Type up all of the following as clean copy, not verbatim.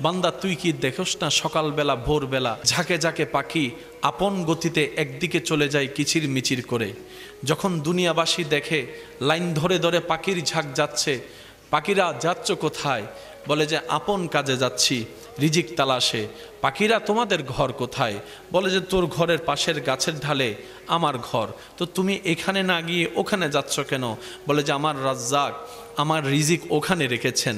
বান্দা তুই কি দেখোস না সকালবেলা ভোরবেলা ঝাঁকে ঝাঁকে পাখি আপন গতিতে একদিকে চলে যায় কিচির মিচির করে। যখন দুনিয়াবাসী দেখে লাইন ধরে ধরে পাখির ঝাঁক যাচ্ছে, পাখিরা যাচ্ছ কোথায়? বলে যে আপন কাজে যাচ্ছি রিজিক তালাশে। পাখিরা তোমাদের ঘর কোথায়? বলে যে তোর ঘরের পাশের গাছের ঢালে আমার ঘর। তো তুমি এখানে না গিয়ে ওখানে যাচ্ছ কেন? বলে যে আমার রাজ্জাক আমার রিজিক ওখানে রেখেছেন,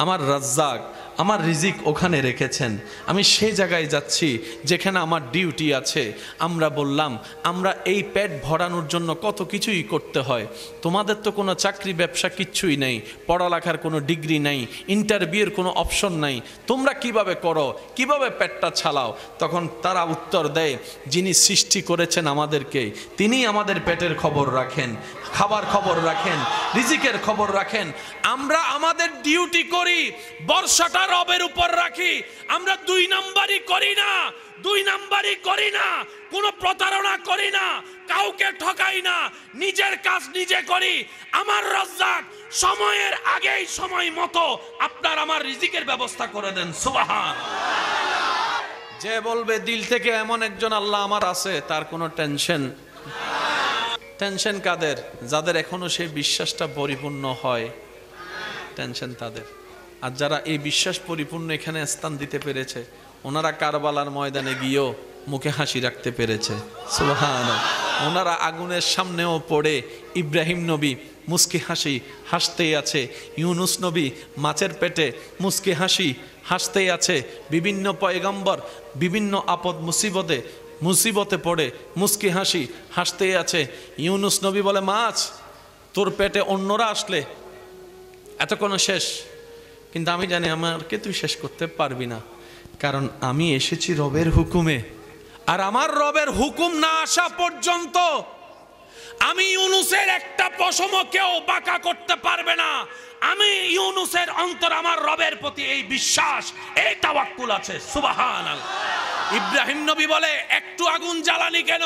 আমার রাজ্জাক আমার রিজিক ওখানে রেখেছেন, আমি সেই জায়গায় যাচ্ছি যেখানে আমার ডিউটি আছে। আমরা বললাম আমরা এই পেট ভরানোর জন্য কত কিছুই করতে হয়, তোমাদের তো কোনো চাকরি ব্যবসা কিচ্ছুই নেই, পড়ালেখার কোনো ডিগ্রি নেই, ইন্টারভিউয়ের কোনো অপশন নাই, তোমরা কিভাবে করো, কিভাবে পেটটা চালাও? তখন তারা উত্তর দেয় যিনি সৃষ্টি করেছেন আমাদেরকে তিনিই আমাদের পেটের খবর রাখেন, খাবার খবর রাখেন, রিজিকের খবর রাখেন। আমরা আমাদের ডিউটি করি, বর্ষাটা রবের উপর রাখি। আমরা দুই নাম্বারই করি না, দুই নাম্বারই করি না, কোনো প্রতারণা করি না, কাউকে ঠকাই না, নিজের কাজ নিজে করি। আমার রাজ্জাক সময়ের আগেই সময় মতো আপনার আমার রিজিকের ব্যবস্থা করে দেন। সুবহান। যে বলবে দিল থেকে এমন একজন আল্লাহ আমার আছে, তার কোনো টেনশন। টেনশন কাদের? যাদের এখনো সেই বিশ্বাসটা পরিপূর্ণ হয়, টেনশন তাদের। আর যারা এই বিশ্বাস পরিপূর্ণ এখানে স্থান দিতে পেরেছে, ওনারা কারবালার ময়দানে গিয়েও মুখে হাসি রাখতে পেরেছে। সুবহানাল্লাহ। ওনারা আগুনের সামনেও পড়ে ইব্রাহিম নবী মুস্কি হাসি হাসতেই আছে, ইউনুস নবী মাছের পেটে মুস্কি হাসি হাসতেই আছে, বিভিন্ন পয়গম্বর বিভিন্ন আপদ মুসিবতে পড়ে মুস্কি হাসি হাসতেই আছে। ইউনুস নবী বলে মাছ তোর পেটে অন্যরা আসলে এতক্ষণ শেষ, কিন্তু আমি জানি আমাকে তুই শেষ করতে পারবি না, কারণ আমি এসেছি রবের হুকুমে, আর আমার রবের হুকুম না আসা পর্যন্ত আমি ইউনুসের একটা পশম কেউ বাঁকা করতে পারবে না। আমি ইউনুসের অন্তর আমার রবের প্রতি এই বিশ্বাস, এই তাওয়াক্কুল আছে। সুবহানাল্লাহ। ইব্রাহিম নবী বলে একটু আগুন জ্বালানি কেন,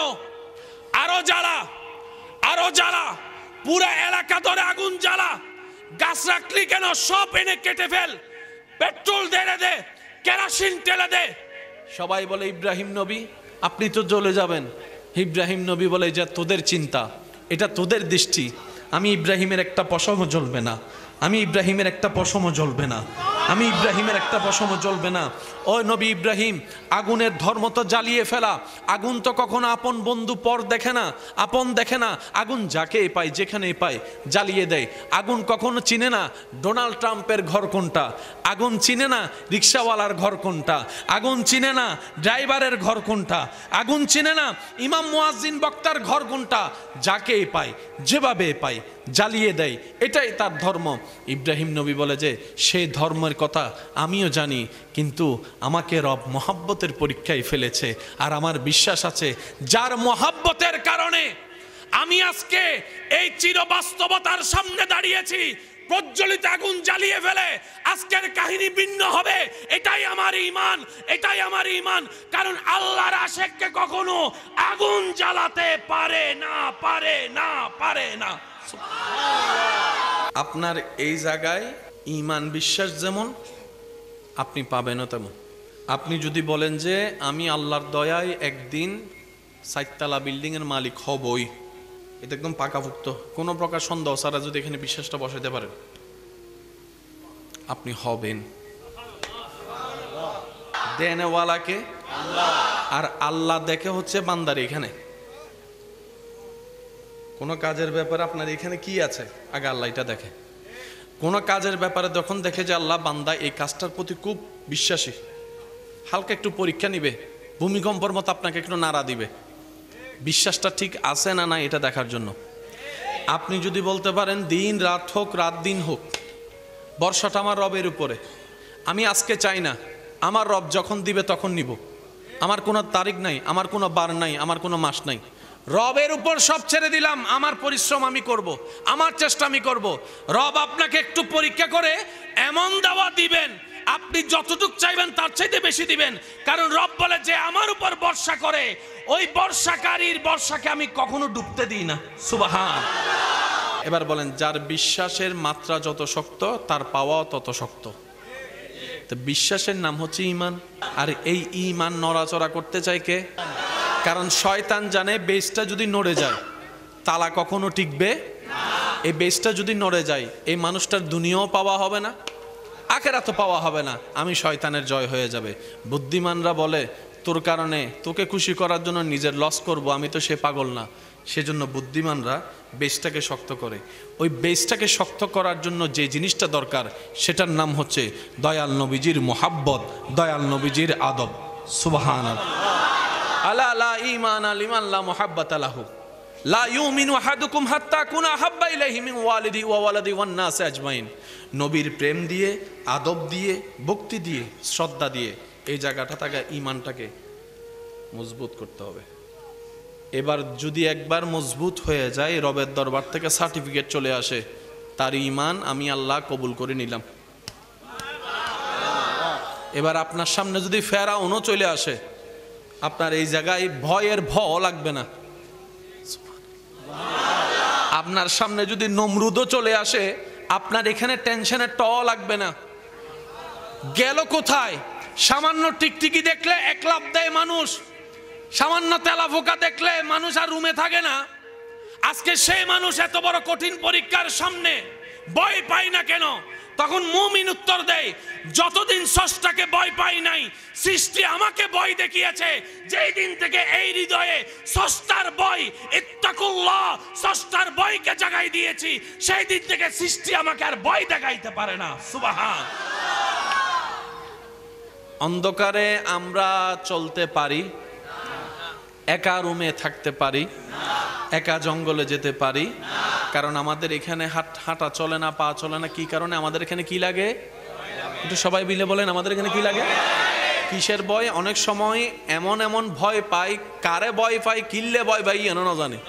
আরো জ্বালা, আরো জ্বালা, পুরো এলাকা ধরে আগুন জ্বালা, গাছ রাখলি কেন, সব এনে কেটে ফেল, পেট্রোল ঢেলে দে, কেরোসিন ঢেলে দে। সবাই বলে ইব্রাহিম নবী আপনি তো জ্বলে যাবেন। ইব্রাহিম নবী বলে যে তোদের চিন্তা, এটা তোদের দৃষ্টি, আমি ইব্রাহিমের একটা পশমও জ্বলবে না, আমি ইব্রাহিমের একটা পশমও জ্বলবে না, আমি ইব্রাহিমের একটা পশমও জ্বলবে না। ও নবী ইব্রাহিম, আগুনের ধর্ম তো জ্বালিয়ে ফেলা, আগুন তো কখনো আপন বন্ধু পর দেখে না, আপন দেখে না, আগুন যাকে পায় যেখানে পায় জ্বালিয়ে দেয়। আগুন কখনো চিনে না ডোনাল্ড ট্রাম্পের ঘর কোনটা, আগুন চিনে না রিক্সাওয়ালার ঘর কোনটা, আগুন চিনে না ড্রাইভারের ঘর কোনটা, আগুন চিনে না ইমাম মুয়াজ্জিন বক্তার ঘর কোনটা, যাকে পায় যেভাবে পায় জ্বালিয়ে দেয়, এটাই তার ধর্ম। ইব্রাহিম নবী বলে যে সেই ধর্মের কথা আমিও জানি, কিন্তু আমাকে রব মহাব্বতের পরীক্ষায় ফেলেছে, আর আমার বিশ্বাস আছে যার মহাব্বতের কারণে আমি আজকে এই চিরবাস্তবতার সামনে দাঁড়িয়েছি, প্রজ্বলিত আগুন জ্বালিয়ে ফেলে আজকের কাহিনী ভিন্ন হবে। এটাই আমার ঈমান, এটাই আমার ঈমান। কারণ আল্লাহর আশিককে কখনো আগুন জ্বালাতে পারে না, পারে না, পারে না। আপনার এই জায়গায় ঈমান বিশ্বাস যেমন আপনি পাবেনও তেমন। আপনি যদি বলেন যে আমি আল্লাহর দয়ায় একদিন 4 তলা বিল্ডিংয়ের মালিক হবই, এটা একদম পাকাপুক্ত, কোনো প্রকার সন্দেহ ছাড়া যদি এখানে বিশ্বাসটা বসাইতে পারেন, আপনি হবেন। দেনওয়ালাকে আর আল্লাহ দেখে হচ্ছে বান্দার। এখানে কোনো কাজের ব্যাপারে আপনার এখানে কি আছে, আগে আল্লাহ এটা দেখে। কোনো কাজের ব্যাপারে যখন দেখে যে আল্লাহ বান্দা এই কাজটার প্রতি খুব বিশ্বাসী, হালকা একটু পরীক্ষা নিবে, ভূমিকম্পর মতো আপনাকে একটু নাড়া দিবে, বিশ্বাসটা ঠিক আছে না না এটা দেখার জন্য। আপনি যদি বলতে পারেন দিন রাত হোক, রাত দিন হোক, বর্ষাটা আমার রবের উপরে, আমি আজকে চাই না, আমার রব যখন দিবে তখন নিব, আমার কোনো তারিখ নাই, আমার কোনো বার নাই, আমার কোনো মাস নাই, রবের উপর সব ছেড়ে দিলাম, আমার পরিশ্রম আমি করব, আমার চেষ্টা আমি করব। রব আপনাকে একটু পরীক্ষা করে এমন দাওয়া দিবেন, আপনি যতটুকু চাইবেন তার চাইতে বেশি দিবেন। কারণ রব বলে যে আমার উপর ভরসা করে, ওই বর্ষাকারীর বর্ষাকে আমি কখনো ডুবতে দিই না। সুবহান। এবার বলেন যার বিশ্বাসের মাত্রা যত শক্ত তার পাওয়াও তত শক্ত। তো বিশ্বাসের নাম হচ্ছে ঈমান। আর এই ঈমান নড়াচড়া করতে চায় কে? কারণ শয়তান জানে বেসটা যদি নড়ে যায় তালা কখনো টিকবে। এই বেসটা যদি নড়ে যায় এই মানুষটার দুনিয়াও পাওয়া হবে না, আখিরাতও পাওয়া হবে না, আমি শয়তানের জয় হয়ে যাবে। বুদ্ধিমানরা বলে তোর কারণে তোকে খুশি করার জন্য নিজের লস করব, আমি তো সে পাগল না। সেজন্য বুদ্ধিমানরা বেসটাকে শক্ত করে। ওই বেসটাকে শক্ত করার জন্য যে জিনিসটা দরকার সেটার নাম হচ্ছে দয়াল নবীজির মোহাব্বত, দয়াল নবীজির আদব। সুবহানাল্লাহ। আলা লা ঈমান লিমান লা মুহাব্বাতা লাহু লা ইউমিনু আহাদুকুম হাত্তা কুনা আহাব্বা ইলাইহি মিন ওয়ালিদি ওয়া ওয়ালাদি ওয়ান নাস আজমাইন। নবীর প্রেম দিয়ে, আদব দিয়ে, ভক্তি দিয়ে, শ্রদ্ধা দিয়ে এই জায়গাটা তাকে ঈমানটাকে মজবুত করতে হবে। এবার যদি একবার মজবুত হয়ে যায় রবের দরবার থেকে সার্টিফিকেট চলে আসে তার ঈমান আমি আল্লাহ কবুল করে নিলাম। এবার আপনার সামনে যদি ফেরাউনও চলে আসে আপনার এই জায়গায় ভয়ের ভয় লাগবে না। আপনার সামনে যদি নমরুদও চলে আসে আপনার এখানে টেনশনের ট লাগবে না। গেল কোথায়? সামান্য টিকটিকি দেখলে এক লাফ দেয় মানুষ, সামান্য তেলাফোকা দেখলে মানুষ আর রুমে থাকে না। আজকে সেই মানুষ এত বড় কঠিন পরীক্ষার সামনে ভয় পায় না কেন? তখন মুমিন উত্তর দেয়, যতদিন স্রষ্টাকে ভয় পাই নাই সৃষ্টি আমাকে ভয় দেখিয়েছে। যেই দিন থেকে এই হৃদয়ে স্রষ্টার ভয়, ইত্তাকুল্লাহ, স্রষ্টার ভয়কে জাগাই দিয়েছি, সেই দিন থেকে সৃষ্টি আমাকে আর ভয় দেখাইতে পারে না। সুবহান। অন্ধকারে আমরা চলতে পারি, একা রুমে থাকতে পারি, একা জঙ্গলে যেতে পারি, কারণ আমাদের এখানে হাঁটা চলে না, পা চলে না। কি কারণে? আমাদের এখানে কি লাগে? একটু সবাই মিলে বলেন, আমাদের এখানে কি লাগে? কিসের ভয়? অনেক সময় এমন এমন ভয় পাই, কারে ভয় পাই, কিল্লে ভয় পাই এন না জানি।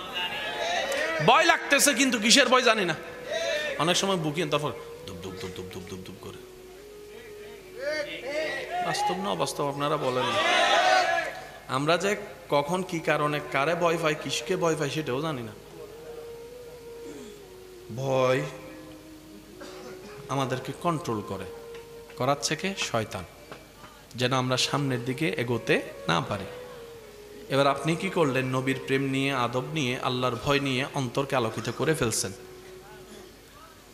ভয় লাগতেছে কিন্তু কিসের ভয় জানি না। অনেক সময় বুকিং তারপর ধুপ ধুপ ধুপ ধুপ ধুপ ধুপ ধুপ করে। বাস্তব না অবাস্তব আপনারা বলেন। আমরা যে কখন কি কারণে কারে ভয় পাই, কিসকে ভয় পাই সেটাও জানি না। ভয় আমাদেরকে কন্ট্রোল করাচ্ছে কে? শয়তান, যেন আমরা সামনের দিকে এগোতে না পারি। এবার আপনি কি করলেন? নবীর প্রেম নিয়ে, আদব নিয়ে, আল্লাহর ভয় নিয়ে অন্তরকে আলোকিত করে ফেলছেন।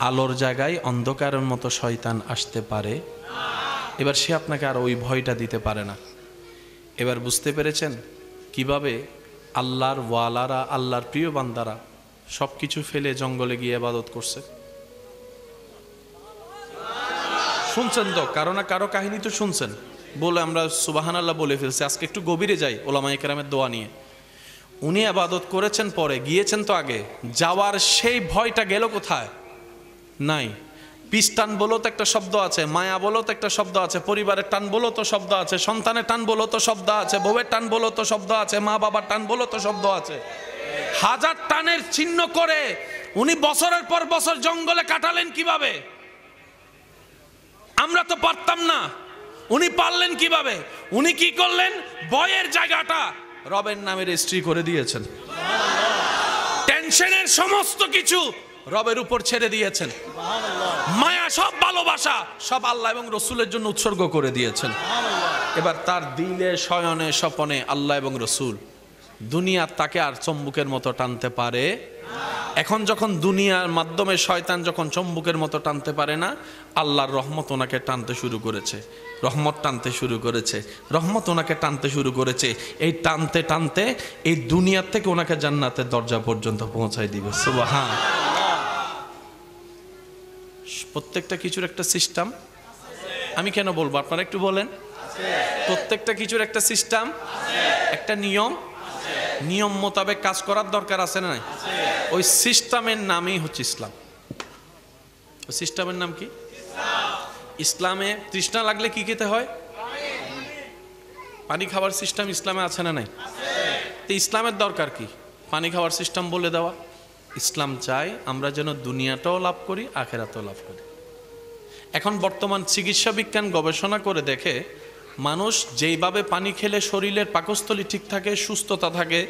আলোর জায়গায় অন্ধকারের মতো শয়তান আসতে পারে। এবার সে আপনাকে আর ওই ভয়টা দিতে পারে না। এবার বুঝতে পেরেছেন কিভাবে আল্লাহর ওয়ালারা, আল্লাহর প্রিয় বান্দারা সবকিছু ফেলে জঙ্গলে গিয়ে ইবাদত করছে। শুনছেন তো কারো না কারো কাহিনী তো শুনছেন। বলে আমরা সুবহানাল্লাহ বলে ফেলছি। আজকে একটু গভীরে যাই ওলামায়ে কেরামের দোয়া নিয়ে। উনি ইবাদত করেছেন, পরে গিয়েছেন তো আগে, যাওয়ার সেই ভয়টা গেল কোথায়? নাই। পিস টান বলো তো একটা শব্দ আছে, মায়া বলো তো একটা শব্দ আছে, পরিবারের টান বলো তো শব্দ আছে, সন্তানের টান বলো তো শব্দ আছে, বউয়ের টান বলো তো শব্দ আছে, মা বাবার টান বলো তো শব্দ আছে। হাজার টানের চিহ্ন করে উনি বছরের পর বছর জঙ্গলে কাটালেন কিভাবে? আমরা তো পারতাম না, উনি পারলেন কিভাবে? উনি কি করলেন? ভয়ের জায়গাটা রবের নামে রেজিস্ট্রি করে দিয়েছেন। টেনশনের সমস্ত কিছু রবের উপর ছেড়ে দিয়েছেন। মায়া সব ভালোবাসা সব আল্লাহ এবং রসুলের জন্য উৎসর্গ করে দিয়েছেন। এবার তার দিলে, শয়নে, স্বপনে আল্লাহ এবং রসুল। দুনিয়া তাকে আর চম্বুকের মতো টানতে পারে। এখন যখন দুনিয়ার মাধ্যমে শয়তান যখন চম্বুকের মতো টানতে পারে না, আল্লাহর রহমত ওনাকে টানতে শুরু করেছে, রহমত টানতে শুরু করেছে, রহমত ওনাকে টানতে শুরু করেছে। এই টানতে টানতে এই দুনিয়ার থেকে ওনাকে জান্নাতের দরজা পর্যন্ত পৌঁছায় দিবে। সুবহান। প্রত্যেকটা কিছুর একটা সিস্টেম। আমি কেন বলবো, আপনারা একটু বলেন। প্রত্যেকটা কিছুর একটা সিস্টেম, একটা নিয়ম, নিয়ম মোতাবেক কাজ করার দরকার আছে না? ওই সিস্টেমের নামই হচ্ছে ইসলাম। ওই সিস্টেমের নাম কি? ইসলামে তৃষ্ণা লাগলে কি খেতে হয়? পানি খাওয়ার সিস্টেম ইসলামে আছে না নাই? তো ইসলামের দরকার কি? পানি খাওয়ার সিস্টেম বলে দেওয়া। ইসলাম চায় আমরা যেন দুনিয়াটাও লাভ করি, আখেরাতেও লাভ করি। এখন বর্তমান চিকিৎসা বিজ্ঞান গবেষণা করে দেখে মানুষ যেইভাবে পানি খেলে শরীরের পাকস্থলী ঠিক থাকে, সুস্থতা থাকে,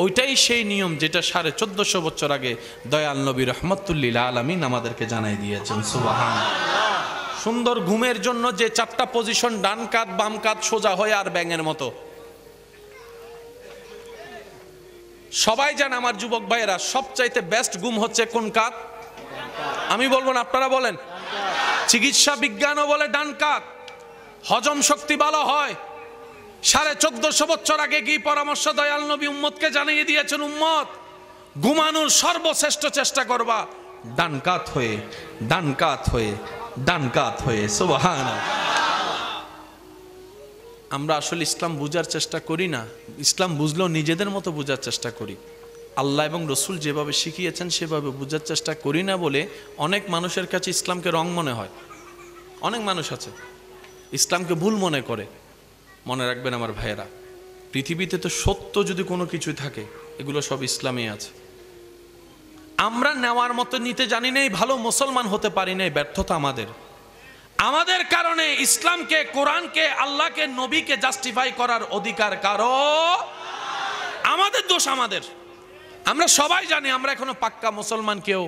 ওইটাই সেই নিয়ম যেটা 1450 বছর আগে দয়াল নবী রহমতুল্লিল আলামিন আমাদেরকে জানাই দিয়েছেন। সুবহান। সুন্দর ঘুমের জন্য যে 4টা পজিশন, ডান কাত, বাম কাত, সোজা হয়ে আর ব্যাঙের মতো। সবাই জানে আমার যুবক ভাইয়েরা সবচাইতে বেস্ট ঘুম হচ্ছে কোন কাত? আমি বলবো না, আপনারা বলেন। চিকিৎসা বিজ্ঞানও বলে ডান কাত। হজম শক্তি ভালো হয়। 1450 বছর আগে কি পরামর্শ দয়াল নবী উম্মতকে জানিয়ে দিয়েছেন, উম্মত ঘুমানোর সর্বশ্রেষ্ঠ চেষ্টা করবা ডান কাত হয়ে, ডান কাত হয়ে, ডান কাত হয়ে। সুবহানাল্লাহ। আমরা আসলে ইসলাম বুঝার চেষ্টা করি না, ইসলাম বুঝলেও নিজেদের মতো বুঝার চেষ্টা করি। আল্লাহ এবং রসুল যেভাবে শিখিয়েছেন সেভাবে বুঝার চেষ্টা করি না বলে অনেক মানুষের কাছে ইসলামকে রং মনে হয়। অনেক মানুষ আছে ইসলামকে ভুল মনে করে। মনে রাখবেন আমার ভাইয়েরা, পৃথিবীতে তো সত্য যদি কোনো কিছুই থাকে এগুলো সব ইসলামে আছে। আমরা নেওয়ার মতো নিতে জানি নাই, ভালো মুসলমান হতে পারি নাই, ব্যর্থতা আমাদের। আমাদের কারণে ইসলামকে, কোরআনকে, আল্লাহকে, নবীকে জাস্টিফাই করার অধিকার কারো, আমাদের দোষ আমাদের। আমরা সবাই জানি আমরা এখনো পাক্কা মুসলমান কেউ,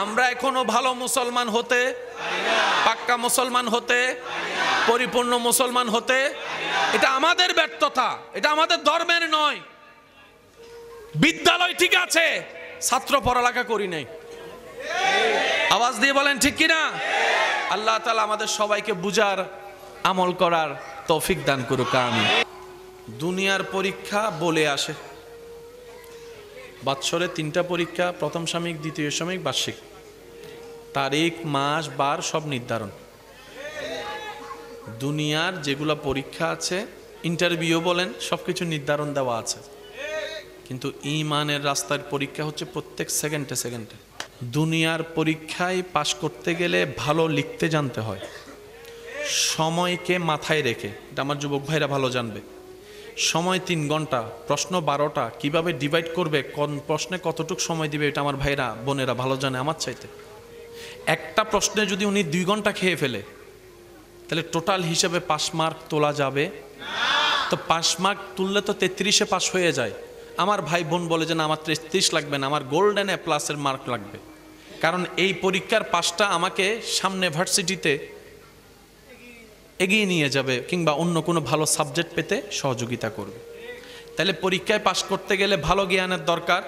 আমরা এখনো ভালো মুসলমান হতে, পাক্কা মুসলমান হতে, পরিপূর্ণ মুসলমান হতে, এটা আমাদের ব্যর্থতা, এটা আমাদের ধর্মের নয়। বিদ্যালয় ঠিক আছে, ছাত্র পড়ালেখা করি নাই। আওয়াজ দিয়ে বলেন ঠিক কিনা? আল্লাহ তাআলা আমাদের সবাইকে বুঝার, আমল করার তৌফিক দান করুক, আমিন। দুনিয়ার পরীক্ষা বলে আসে, বৎসরে 3টা পরীক্ষা, প্রথম সাময়িক, দ্বিতীয় সাময়িক, বার্ষিক। তারিখ, মাস, বার সব নির্ধারণ। দুনিয়ার যেগুলো পরীক্ষা আছে, ইন্টারভিউ বলেন, সবকিছু নির্ধারণ দেওয়া আছে। কিন্তু ঈমানের রাস্তার পরীক্ষা হচ্ছে প্রত্যেক সেকেন্ডে সেকেন্ডে। দুনিয়ার পরীক্ষায় পাশ করতে গেলে ভালো লিখতে জানতে হয়, সময়কে মাথায় রেখে। এটা আমার যুবক ভাইরা ভালো জানবে। সময় 3 ঘন্টা, প্রশ্ন 12টা, কিভাবে ডিভাইড করবে, কোন প্রশ্নে কতটুকু সময় দিবে, এটা আমার ভাইরা বোনেরা ভালো জানে আমার চাইতে। একটা প্রশ্নে যদি উনি 2 ঘন্টা খেয়ে ফেলে তাহলে টোটাল হিসেবে 5 মার্ক তোলা যাবে তো 5 মার্ক তুললে তো 33-এ পাস হয়ে যায়। আমার ভাই বোন বলে যে না, আমার 33 লাগবে না, আমার গোল্ডেন এ প্লাসের মার্ক লাগবে। কারণ এই পরীক্ষার পাসটা আমাকে সামনে ভার্সিটিতে এগিয়ে নিয়ে যাবে কিংবা অন্য কোনো ভালো সাবজেক্ট পেতে সহযোগিতা করবে। তাহলে পরীক্ষায় পাস করতে গেলে ভালো জ্ঞানের দরকার।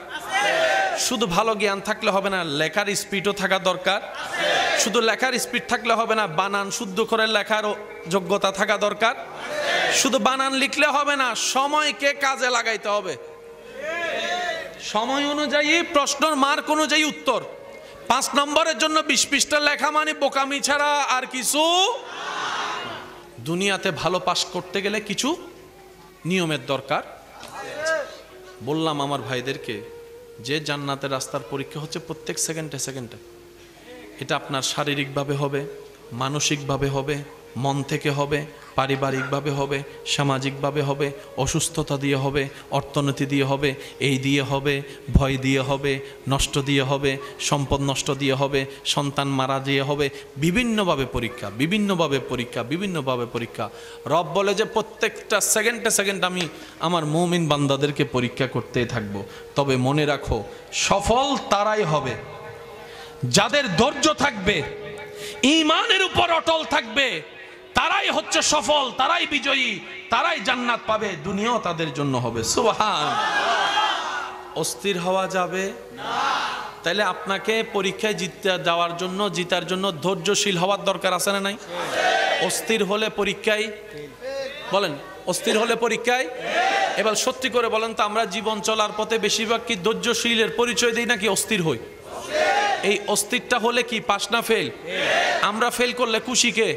শুধু ভালো জ্ঞান থাকলে হবে না, লেখার স্পিডও থাকা দরকার। শুধু লেখার স্পিড থাকলে হবে না, বানান শুদ্ধ করে লেখার যোগ্যতা থাকা দরকার। শুধু বানান লিখলে হবে না, সময়কে কাজে লাগাইতে হবে। সময় অনুযায়ী, প্রশ্নের মার্ক অনুযায়ী উত্তর। 5 নম্বরের জন্য 20 পৃষ্ঠা লেখা মানে বোকামি ছাড়া আর কিছু। দুনিয়াতে ভালো পাস করতে গেলে কিছু নিয়মের দরকার। বললাম আমার ভাইদেরকে যে জান্নাতের রাস্তার পরীক্ষা হচ্ছে প্রত্যেক সেকেন্ডে সেকেন্ডে। এটা আপনার শারীরিকভাবে হবে, মানসিকভাবে হবে, মন থেকে হবে, পারিবারিকভাবে হবে, সামাজিকভাবে হবে, অসুস্থতা দিয়ে হবে, অর্থনীতি দিয়ে হবে, এই দিয়ে হবে, ভয় দিয়ে হবে, নষ্ট দিয়ে হবে, সম্পদ নষ্ট দিয়ে হবে, সন্তান মারা দিয়ে হবে। বিভিন্নভাবে পরীক্ষা, বিভিন্নভাবে পরীক্ষা, বিভিন্নভাবে পরীক্ষা। রব বলে যে প্রত্যেকটা সেকেন্ডে সেকেন্ড আমি আমার মুমিন বান্দাদেরকে পরীক্ষা করতেই থাকবো। তবে মনে রাখো, সফল তারাই হবে যাদের ধৈর্য থাকবে, ঈমানের উপর অটল থাকবে। তারাই হচ্ছে সফল, তারাই বিজয়ী, তারাই জান্নাত পাবে, দুনিয়াও তাদের জন্য হবে। সুবহান। অস্থির হওয়া যাবে না। তাহলে আপনাকে পরীক্ষায় জিততে যাওয়ার জন্য, জিতার জন্য ধৈর্যশীল হওয়ার দরকার আছে না নাই? অস্থির হলে পরীক্ষায়, বলেন অস্থির হলে পরীক্ষায়। এবার সত্যি করে বলেন তো, আমরা জীবন চলার পথে বেশিরভাগ কি ধৈর্যশীলের পরিচয় দিই নাকি অস্থির হই? এই অস্থিরটা হলে কি পাস না ফেল? আমরা ফেল করলে খুশি কে?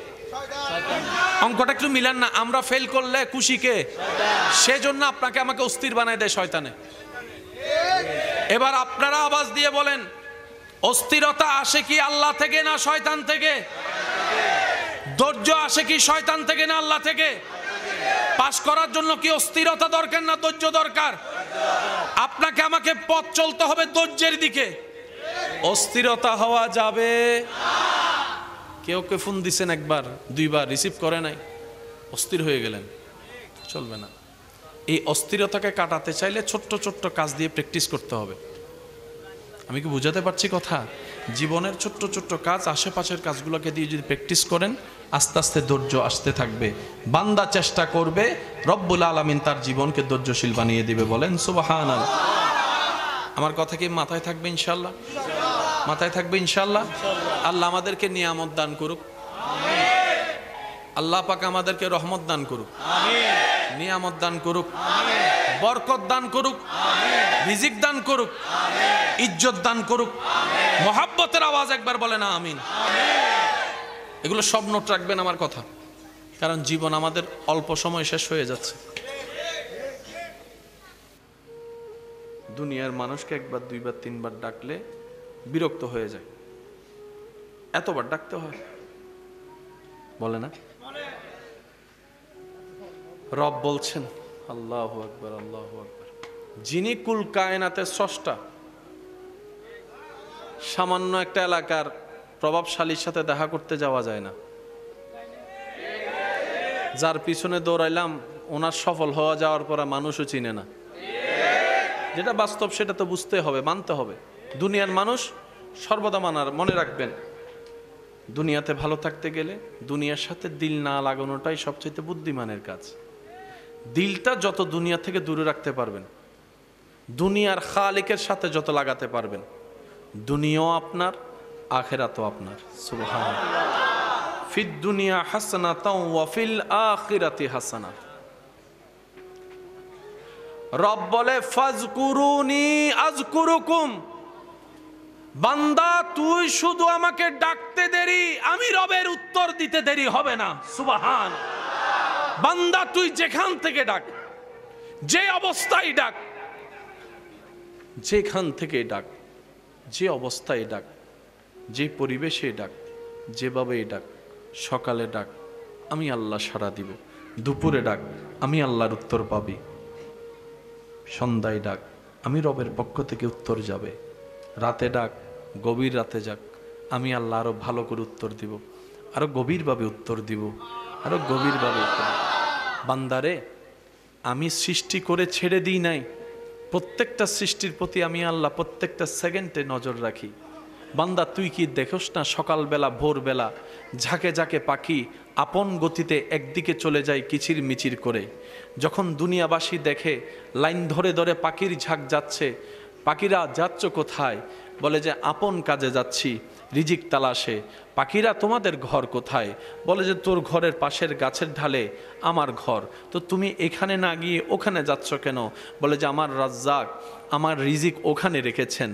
অঙ্কটা একটু মিলান না। আমরা ফেল করলে খুশি কে? সেজন্য আপনাকে আমাকে অস্থির বানায় দেয় শয়তানে। এবার আপনারা আওয়াজ দিয়ে বলেন, অস্থিরতা আসে কি আল্লাহ থেকে না শয়তান থেকে? ধৈর্য আসে কি শয়তান থেকে না আল্লাহ থেকে? পাস করার জন্য কি অস্থিরতা দরকার না ধৈর্য দরকার? আপনাকে আমাকে পথ চলতে হবে ধৈর্যের দিকে। অস্থিরতা হওয়া যাবে। কেউ কে ফোন দিছেন একবার, 2 বার, রিসিভ করে নাই, অস্থির হয়ে গেলেন, চলবে না। এই অস্থিরতাকে কাটাতে চাইলে ছোট্ট ছোট্ট কাজ দিয়ে প্র্যাকটিস করতে হবে। আমি কি বুঝাতে পারছি কথা? জীবনের ছোট্ট ছোট্ট কাজ, আশেপাশের কাজগুলোকে দিয়ে যদি প্র্যাকটিস করেন, আস্তে আস্তে ধৈর্য আসতে থাকবে। বান্দা চেষ্টা করবে, রব্বুল আলামিন তার জীবনকে ধৈর্যশীল বানিয়ে দিবে। বলেন সুবহানাল্লাহ। আমার কথা কি মাথায় থাকবে ইনশাল্লাহ? মাথায় থাকবে ইনশাল্লাহ। আল্লাহ আমাদেরকে নিয়ামত দান করুক, আল্লাহ পাক আমাদেরকে রহমত দান করুক, নিয়ামত দান করুক, বরকত দান করুক, রিজিক দান করুক, ইজ্জত দান করুক। মোহাব্বতের আওয়াজ একবার বলেন আমিন। এগুলো সব নোট রাখবেন আমার কথা, কারণ জীবন আমাদের অল্প সময় শেষ হয়ে যাচ্ছে। দুনিয়ার মানুষকে একবার দুইবার তিনবার ডাকলে বিরক্ত হয়ে যায়, এতবার ডাকতে হয় বলে না? রব বলছেন আল্লাহু আকবার, আল্লাহু আকবার, যিনি কুল কায়নাতের স্রষ্টা, সামান্য একটা এলাকার প্রভাবশালীর সাথে দেখা করতে যাওয়া যায় না। যার পিছনে দৌড়াইলাম ওনার সফল হওয়া যাওয়ার পর মানুষও চিনে না। যেটা বাস্তব সেটা তো বুঝতে হবে, মানতে হবে। দুনিয়ার মানুষ সর্বদা মানার, মনে রাখবেন, দুনিয়াতে ভালো থাকতে গেলে দুনিয়ার সাথে দিল না লাগানোটাই সবচেয়ে বুদ্ধিমানের কাজ। দিলটা যত দুনিয়া থেকে দূরে রাখতে পারবেন, দুনিয়ার খালিকের সাথে যত লাগাতে পারবেন, দুনিয়াও আপনার, আখিরাতও আপনার। সুবহানাল্লাহ। ফিদ দুনিয়া হাসানাতাও ওয়া ফিল আখিরাতি হাসানা। রব বলে ফাজকুরুনি আযকুরুকুম। বান্দা তুই শুধু আমাকে ডাকতে দেরি, আমি রবের উত্তর দিতে দেরি হবে না। সুবহান। বান্দা তুই যেখান থেকে ডাক, যে অবস্থায় ডাক, যেখান থেকে ডাক, যে অবস্থায় ডাক, যে পরিবেশে ডাক, যেভাবে ডাক, সকালে ডাক আমি আল্লাহ সাড়া দিব, দুপুরে ডাক আমি আল্লাহর উত্তর পাবি, সন্ধ্যায় ডাক আমি রবের পক্ষ থেকে উত্তর যাবে, রাতে ডাক, গভীর রাতে যাক আমি আল্লাহ আরো ভালো করে উত্তর দিব, আরো গভীরভাবে উত্তর দিব, আরো গভীরভাবে উত্তর। বান্দারে আমি সৃষ্টি করে ছেড়ে দিই নাই, প্রত্যেকটা সৃষ্টির প্রতি আমি আল্লাহ প্রত্যেকটা সেকেন্ডে নজর রাখি। বান্দা তুই কি দেখোস না সকালবেলা ভোরবেলা ঝাঁকে ঝাঁকে পাখি আপন গতিতে একদিকে চলে যায় কিচির মিচির করে। যখন দুনিয়াবাসী দেখে লাইন ধরে ধরে পাখির ঝাঁক যাচ্ছে, পাখিরা যাচ্ছ কোথায়? বলে যে আপন কাজে যাচ্ছি রিজিক তালাশে। পাখিরা তোমাদের ঘর কোথায়? বলে যে তোর ঘরের পাশের গাছের ঢালে আমার ঘর। তো তুমি এখানে না গিয়ে ওখানে যাচ্ছ কেন? বলে যে আমার রাজ্জাক আমার রিজিক ওখানে রেখেছেন,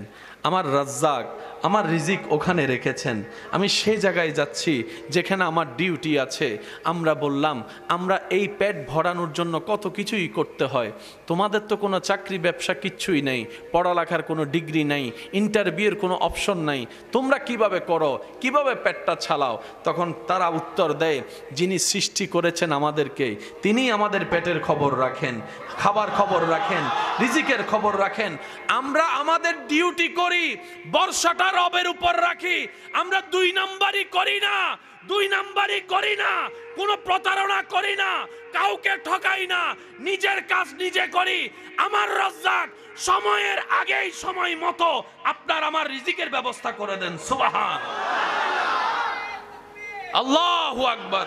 আমার রাজ্জাক আমার রিজিক ওখানে রেখেছেন, আমি সেই জায়গায় যাচ্ছি যেখানে আমার ডিউটি আছে। আমরা বললাম আমরা এই পেট ভরানোর জন্য কত কিছুই করতে হয়, তোমাদের তো কোনো চাকরি ব্যবসা কিচ্ছুই নেই, পড়ালেখার কোনো ডিগ্রি নেই, ইন্টারভিউয়ের কোনো অপশন নাই, তোমরা কিভাবে করো, কিভাবে পেটটা চালাও? তখন তারা উত্তর দেয় যিনি সৃষ্টি করেছেন আমাদেরকে তিনি আমাদের পেটের খবর রাখেন, খাবার খবর রাখেন, রিজিকের খবর রাখেন। আমরা আমাদের ডিউটি করি, বর্ষাটা রবের উপর রাখি। আমরা দুই নাম্বারই করি না, দুই নাম্বারই করি না, কোনো প্রতারণা করি না, কাউকে ঠকাই না, নিজের কাজ নিজে করি। আমার রাজ্জাক সময়ের আগেই সময় মতো আপনার আমার রিজিকের ব্যবস্থা করে দেন। সুবহান আল্লাহু আকবার।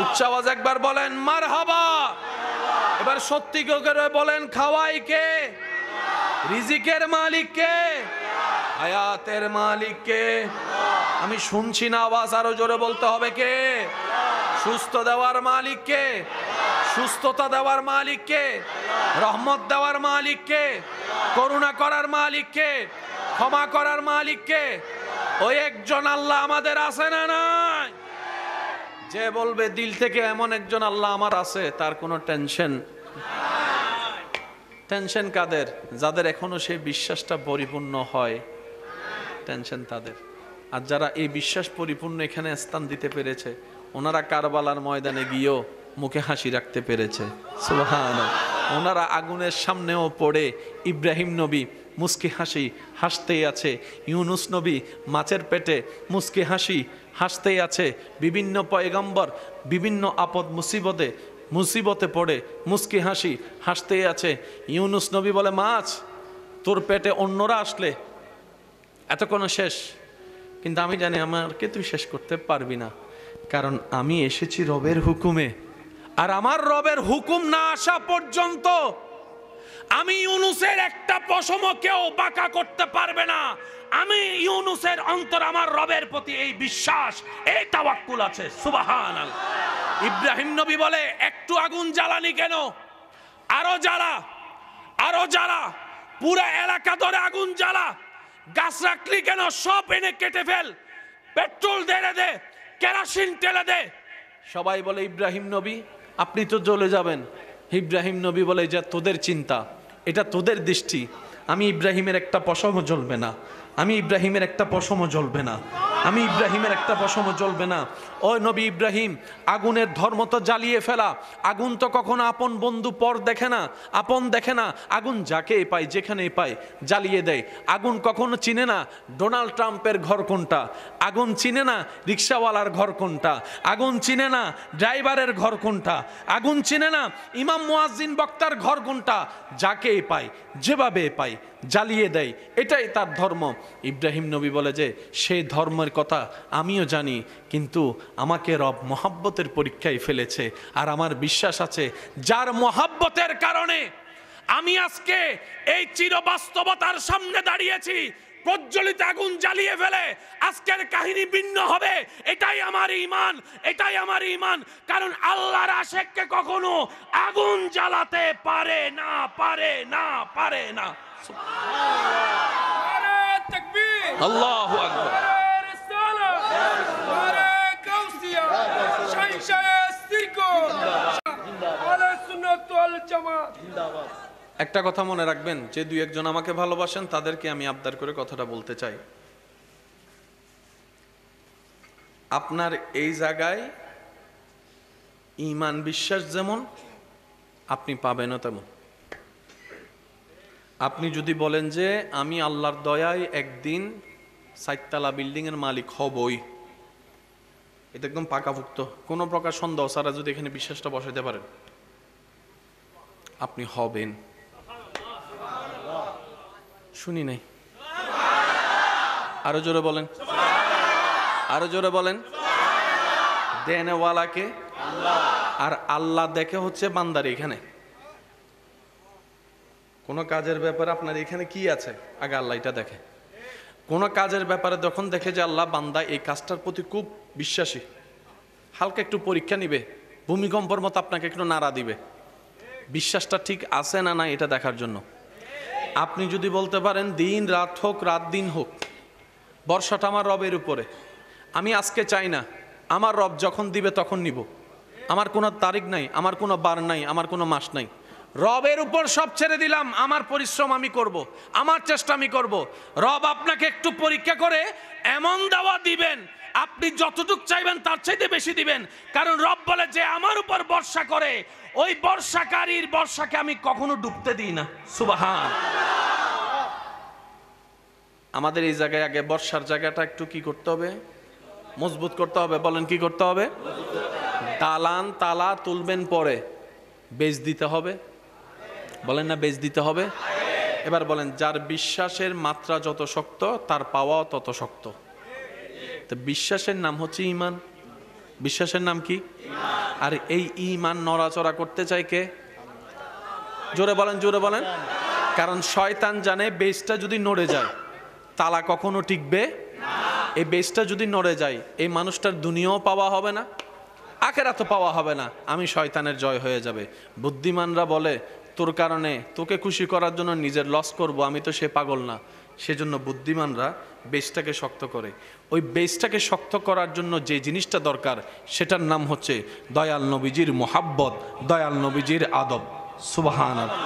উচ্চ আওয়াজ একবার বলেন মারহাবা। এবার সত্যি করে বলেন খাওয়াই কে? রিজিকের মালিক কে? হায়াতের মালিক কে? আমি শুনছি না আওয়াজ, আরো জোরে বলতে হবে কে? সুস্থ দেওয়ার মালিক কে? সুস্থতা দেওয়ার মালিক কে? রহমত দেওয়ার মালিক কে? করুণা করার মালিক কে? ক্ষমা করার মালিক কে? ওই একজন আল্লাহ আমাদের আছে না নাই? যে বলবে দিল থেকে এমন একজন আল্লাহ আমার আছে, তার কোনো টেনশন। টেনশন কাদের? যাদের এখনো সেই বিশ্বাসটা পরিপূর্ণ হয়, টেনশন তাদের। আর যারা এই বিশ্বাস পরিপূর্ণ এখানে স্থান দিতে পেরেছে, ওনারা কারবালার ময়দানে গিয়েও মুখে হাসি রাখতে পেরেছে। সুবহানাল্লাহ। ওনারা আগুনের সামনেও পড়ে ইব্রাহিম নবী মুস্কি হাসি হাসতেই আছে, ইউনুস নবী মাছের পেটে মুস্কি হাসি হাসতেই আছে, বিভিন্ন পয়গম্বর বিভিন্ন আপদ মুসিবতে মুসিবতে পড়ে মুস্কি হাসি হাসতেই আছে। ইউনুস নবী বলে, মাছ তোর পেটে অন্যরা আসলে এতক্ষণ শেষ, কিন্তু আমি জানি আমাকে তুই শেষ করতে পারবি না, কারণ আমি এসেছি রবের হুকুমে, আর আমার রবের হুকুম না আসা পর্যন্ত আমি ইউনুসের একটা পশমও কেউ বাঁকা করতে পারবে না। আমি ইউনুসের অন্তর আমার রবের প্রতি এই বিশ্বাস, এই তাওয়াক্কুল আছে। সুবহানাল্লাহ। ইব্রাহিম নবী বলে, একটু আগুন জ্বালানি কেন, আরো জ্বালা, আরো জ্বালা, পুরো এলাকা ধরে আগুন জ্বালা, গাছ রাখলি কেন, সব এনে কেটে ফেল, পেট্রোল ঢেলে দে, কেরোসিন ঢেলে দে। সবাই বলে, ইব্রাহিম নবী আপনি তো জ্বলে যাবেন। ইব্রাহিম নবী বলে, যে তোদের চিন্তা, এটা তোদের দৃষ্টি, আমি ইব্রাহিমের একটা পশমও জ্বলবে না, আমি ইব্রাহিমের একটা পশমও জ্বলবে না, আমি ইব্রাহিমের একটা পশমও জ্বলবে না। ও নবী ইব্রাহিম, আগুনের ধর্ম তো জ্বালিয়ে ফেলা। আগুন তো কখনো আপন বন্ধু পর দেখে না, আপন দেখে না। আগুন যাকে পায় যেখানে পায় জ্বালিয়ে দেয়। আগুন কখনো চিনে না ডোনাল্ড ট্রাম্পের ঘর কোনটা, আগুন চিনে না রিক্সাওয়ালার ঘর কোনটা, আগুন চিনে না ড্রাইভারের ঘর কোনটা, আগুন চিনে না ইমাম মুয়াজ্জিন বক্তার ঘর কোনটা। যাকে পায় যেভাবে পায় জ্বালিয়ে দেয়, এটাই তার ধর্ম। ইব্রাহিম নবী বলে যে সেই ধর্মের কথা আমিও জানি, কিন্তু আমাকে রব মহাব্বতের পরীক্ষায় ফেলেছে, আর আমার বিশ্বাস আছে যার মহাব্বতের কারণে আমি আজকে এই চিরবাস্তবতার সামনে দাঁড়িয়েছি, প্রজ্বলিত আগুন জ্বালিয়ে ফেলে আজকের কাহিনী ভিন্ন হবে। এটাই আমার ঈমান, এটাই আমার ঈমান। কারণ আল্লাহর আশিককে কখনো আগুন জ্বালাতে পারে না, পারে না, পারে না। আল্লাহু আকবার। একটা কথা মনে রাখবেন, যে দুই একজন আমাকে ভালোবাসেন তাদেরকে আমি আবদার করে কথাটা বলতে চাই। আপনার এই জায়গায় ঈমান বিশ্বাস যেমন আপনি পাবেনও তেমন। আপনি যদি বলেন যে আমি আল্লাহর দয়ায় একদিন 4 তলা বিল্ডিং এর মালিক হবই, এটা একদম পাকাভুক্ত, কোনো প্রকার সন্দেহ ছাড়া যদি এখানে বিশ্বাসটা বসাইতে পারেন, আপনি হবেন। শুনি নাই, আরো জোরে বলেন, আরো জোরে বলেন। দেনেওয়ালাকে আর আল্লাহ দেখে হচ্ছে বান্দার। এখানে কোনো কাজের ব্যাপারে আপনার এখানে কি আছে, আগে আল্লাহ এটা দেখে। কোনো কাজের ব্যাপারে যখন দেখে যে আল্লাহ বান্দা এই কাজটার প্রতি খুব বিশ্বাসী, হালকা একটু পরীক্ষা নিবে, ভূমিকম্পর মতো আপনাকে একটু নাড়া দিবে, বিশ্বাসটা ঠিক আছে না না এটা দেখার জন্য। আপনি যদি বলতে পারেন দিন রাত হোক, রাত দিন হোক, বর্ষাটা আমার রবের উপরে, আমি আজকে চাই না, আমার রব যখন দিবে তখন নিব, আমার কোনো তারিখ নাই, আমার কোনো বার নাই, আমার কোনো মাস নাই, রবের উপর সব ছেড়ে দিলাম, আমার পরিশ্রম আমি করব, আমার চেষ্টা আমি করব। রব আপনাকে একটু পরীক্ষা করে এমন দাওয়া দিবেন, আপনি যতটুকু চাইবেন তার চাইতে বেশি দিবেন। কারণ রব বলে যে আমার উপর ভরসা করে, ওই বর্ষাকারীর বর্ষাকে আমি কখনো ডুবতে দিই না। সুবহান। আমাদের এই জায়গায় আগে বর্ষার জায়গাটা একটু কি করতে হবে, মজবুত করতে হবে। বলেন কি করতে হবে? দালান তালা তুলবেন পরে, বেচ দিতে হবে। বলেন না বেচ দিতে হবে। এবার বলেন, যার বিশ্বাসের মাত্রা যত শক্ত তার পাওয়াও তত শক্ত। তো বিশ্বাসের নাম হচ্ছে ঈমান। বিশ্বাসের নাম কি? আর এই ঈমান নড়াচড়া করতে চাই কে? জোরে বলেন, জোরে বলেন। কারণ শয়তান জানে বেচটা যদি নড়ে যায় তালা কখনো টিকবে। এই বেচটা যদি নড়ে যায় এই মানুষটার দুনিয়াও পাওয়া হবে না, আখেরাতও পাওয়া হবে না, আমি শয়তানের জয় হয়ে যাবে। বুদ্ধিমানরা বলে তোর কারণে তোকে খুশি করার জন্য নিজের লস করব, আমি তো সে পাগল না। সেজন্য বুদ্ধিমানরা বেসটাকে শক্ত করে। ওই বেসটাকে শক্ত করার জন্য যে জিনিসটা দরকার সেটার নাম হচ্ছে দয়াল নবীজির মোহাব্বত, দয়াল নবীজির আদব। সুবহানাল্লাহ।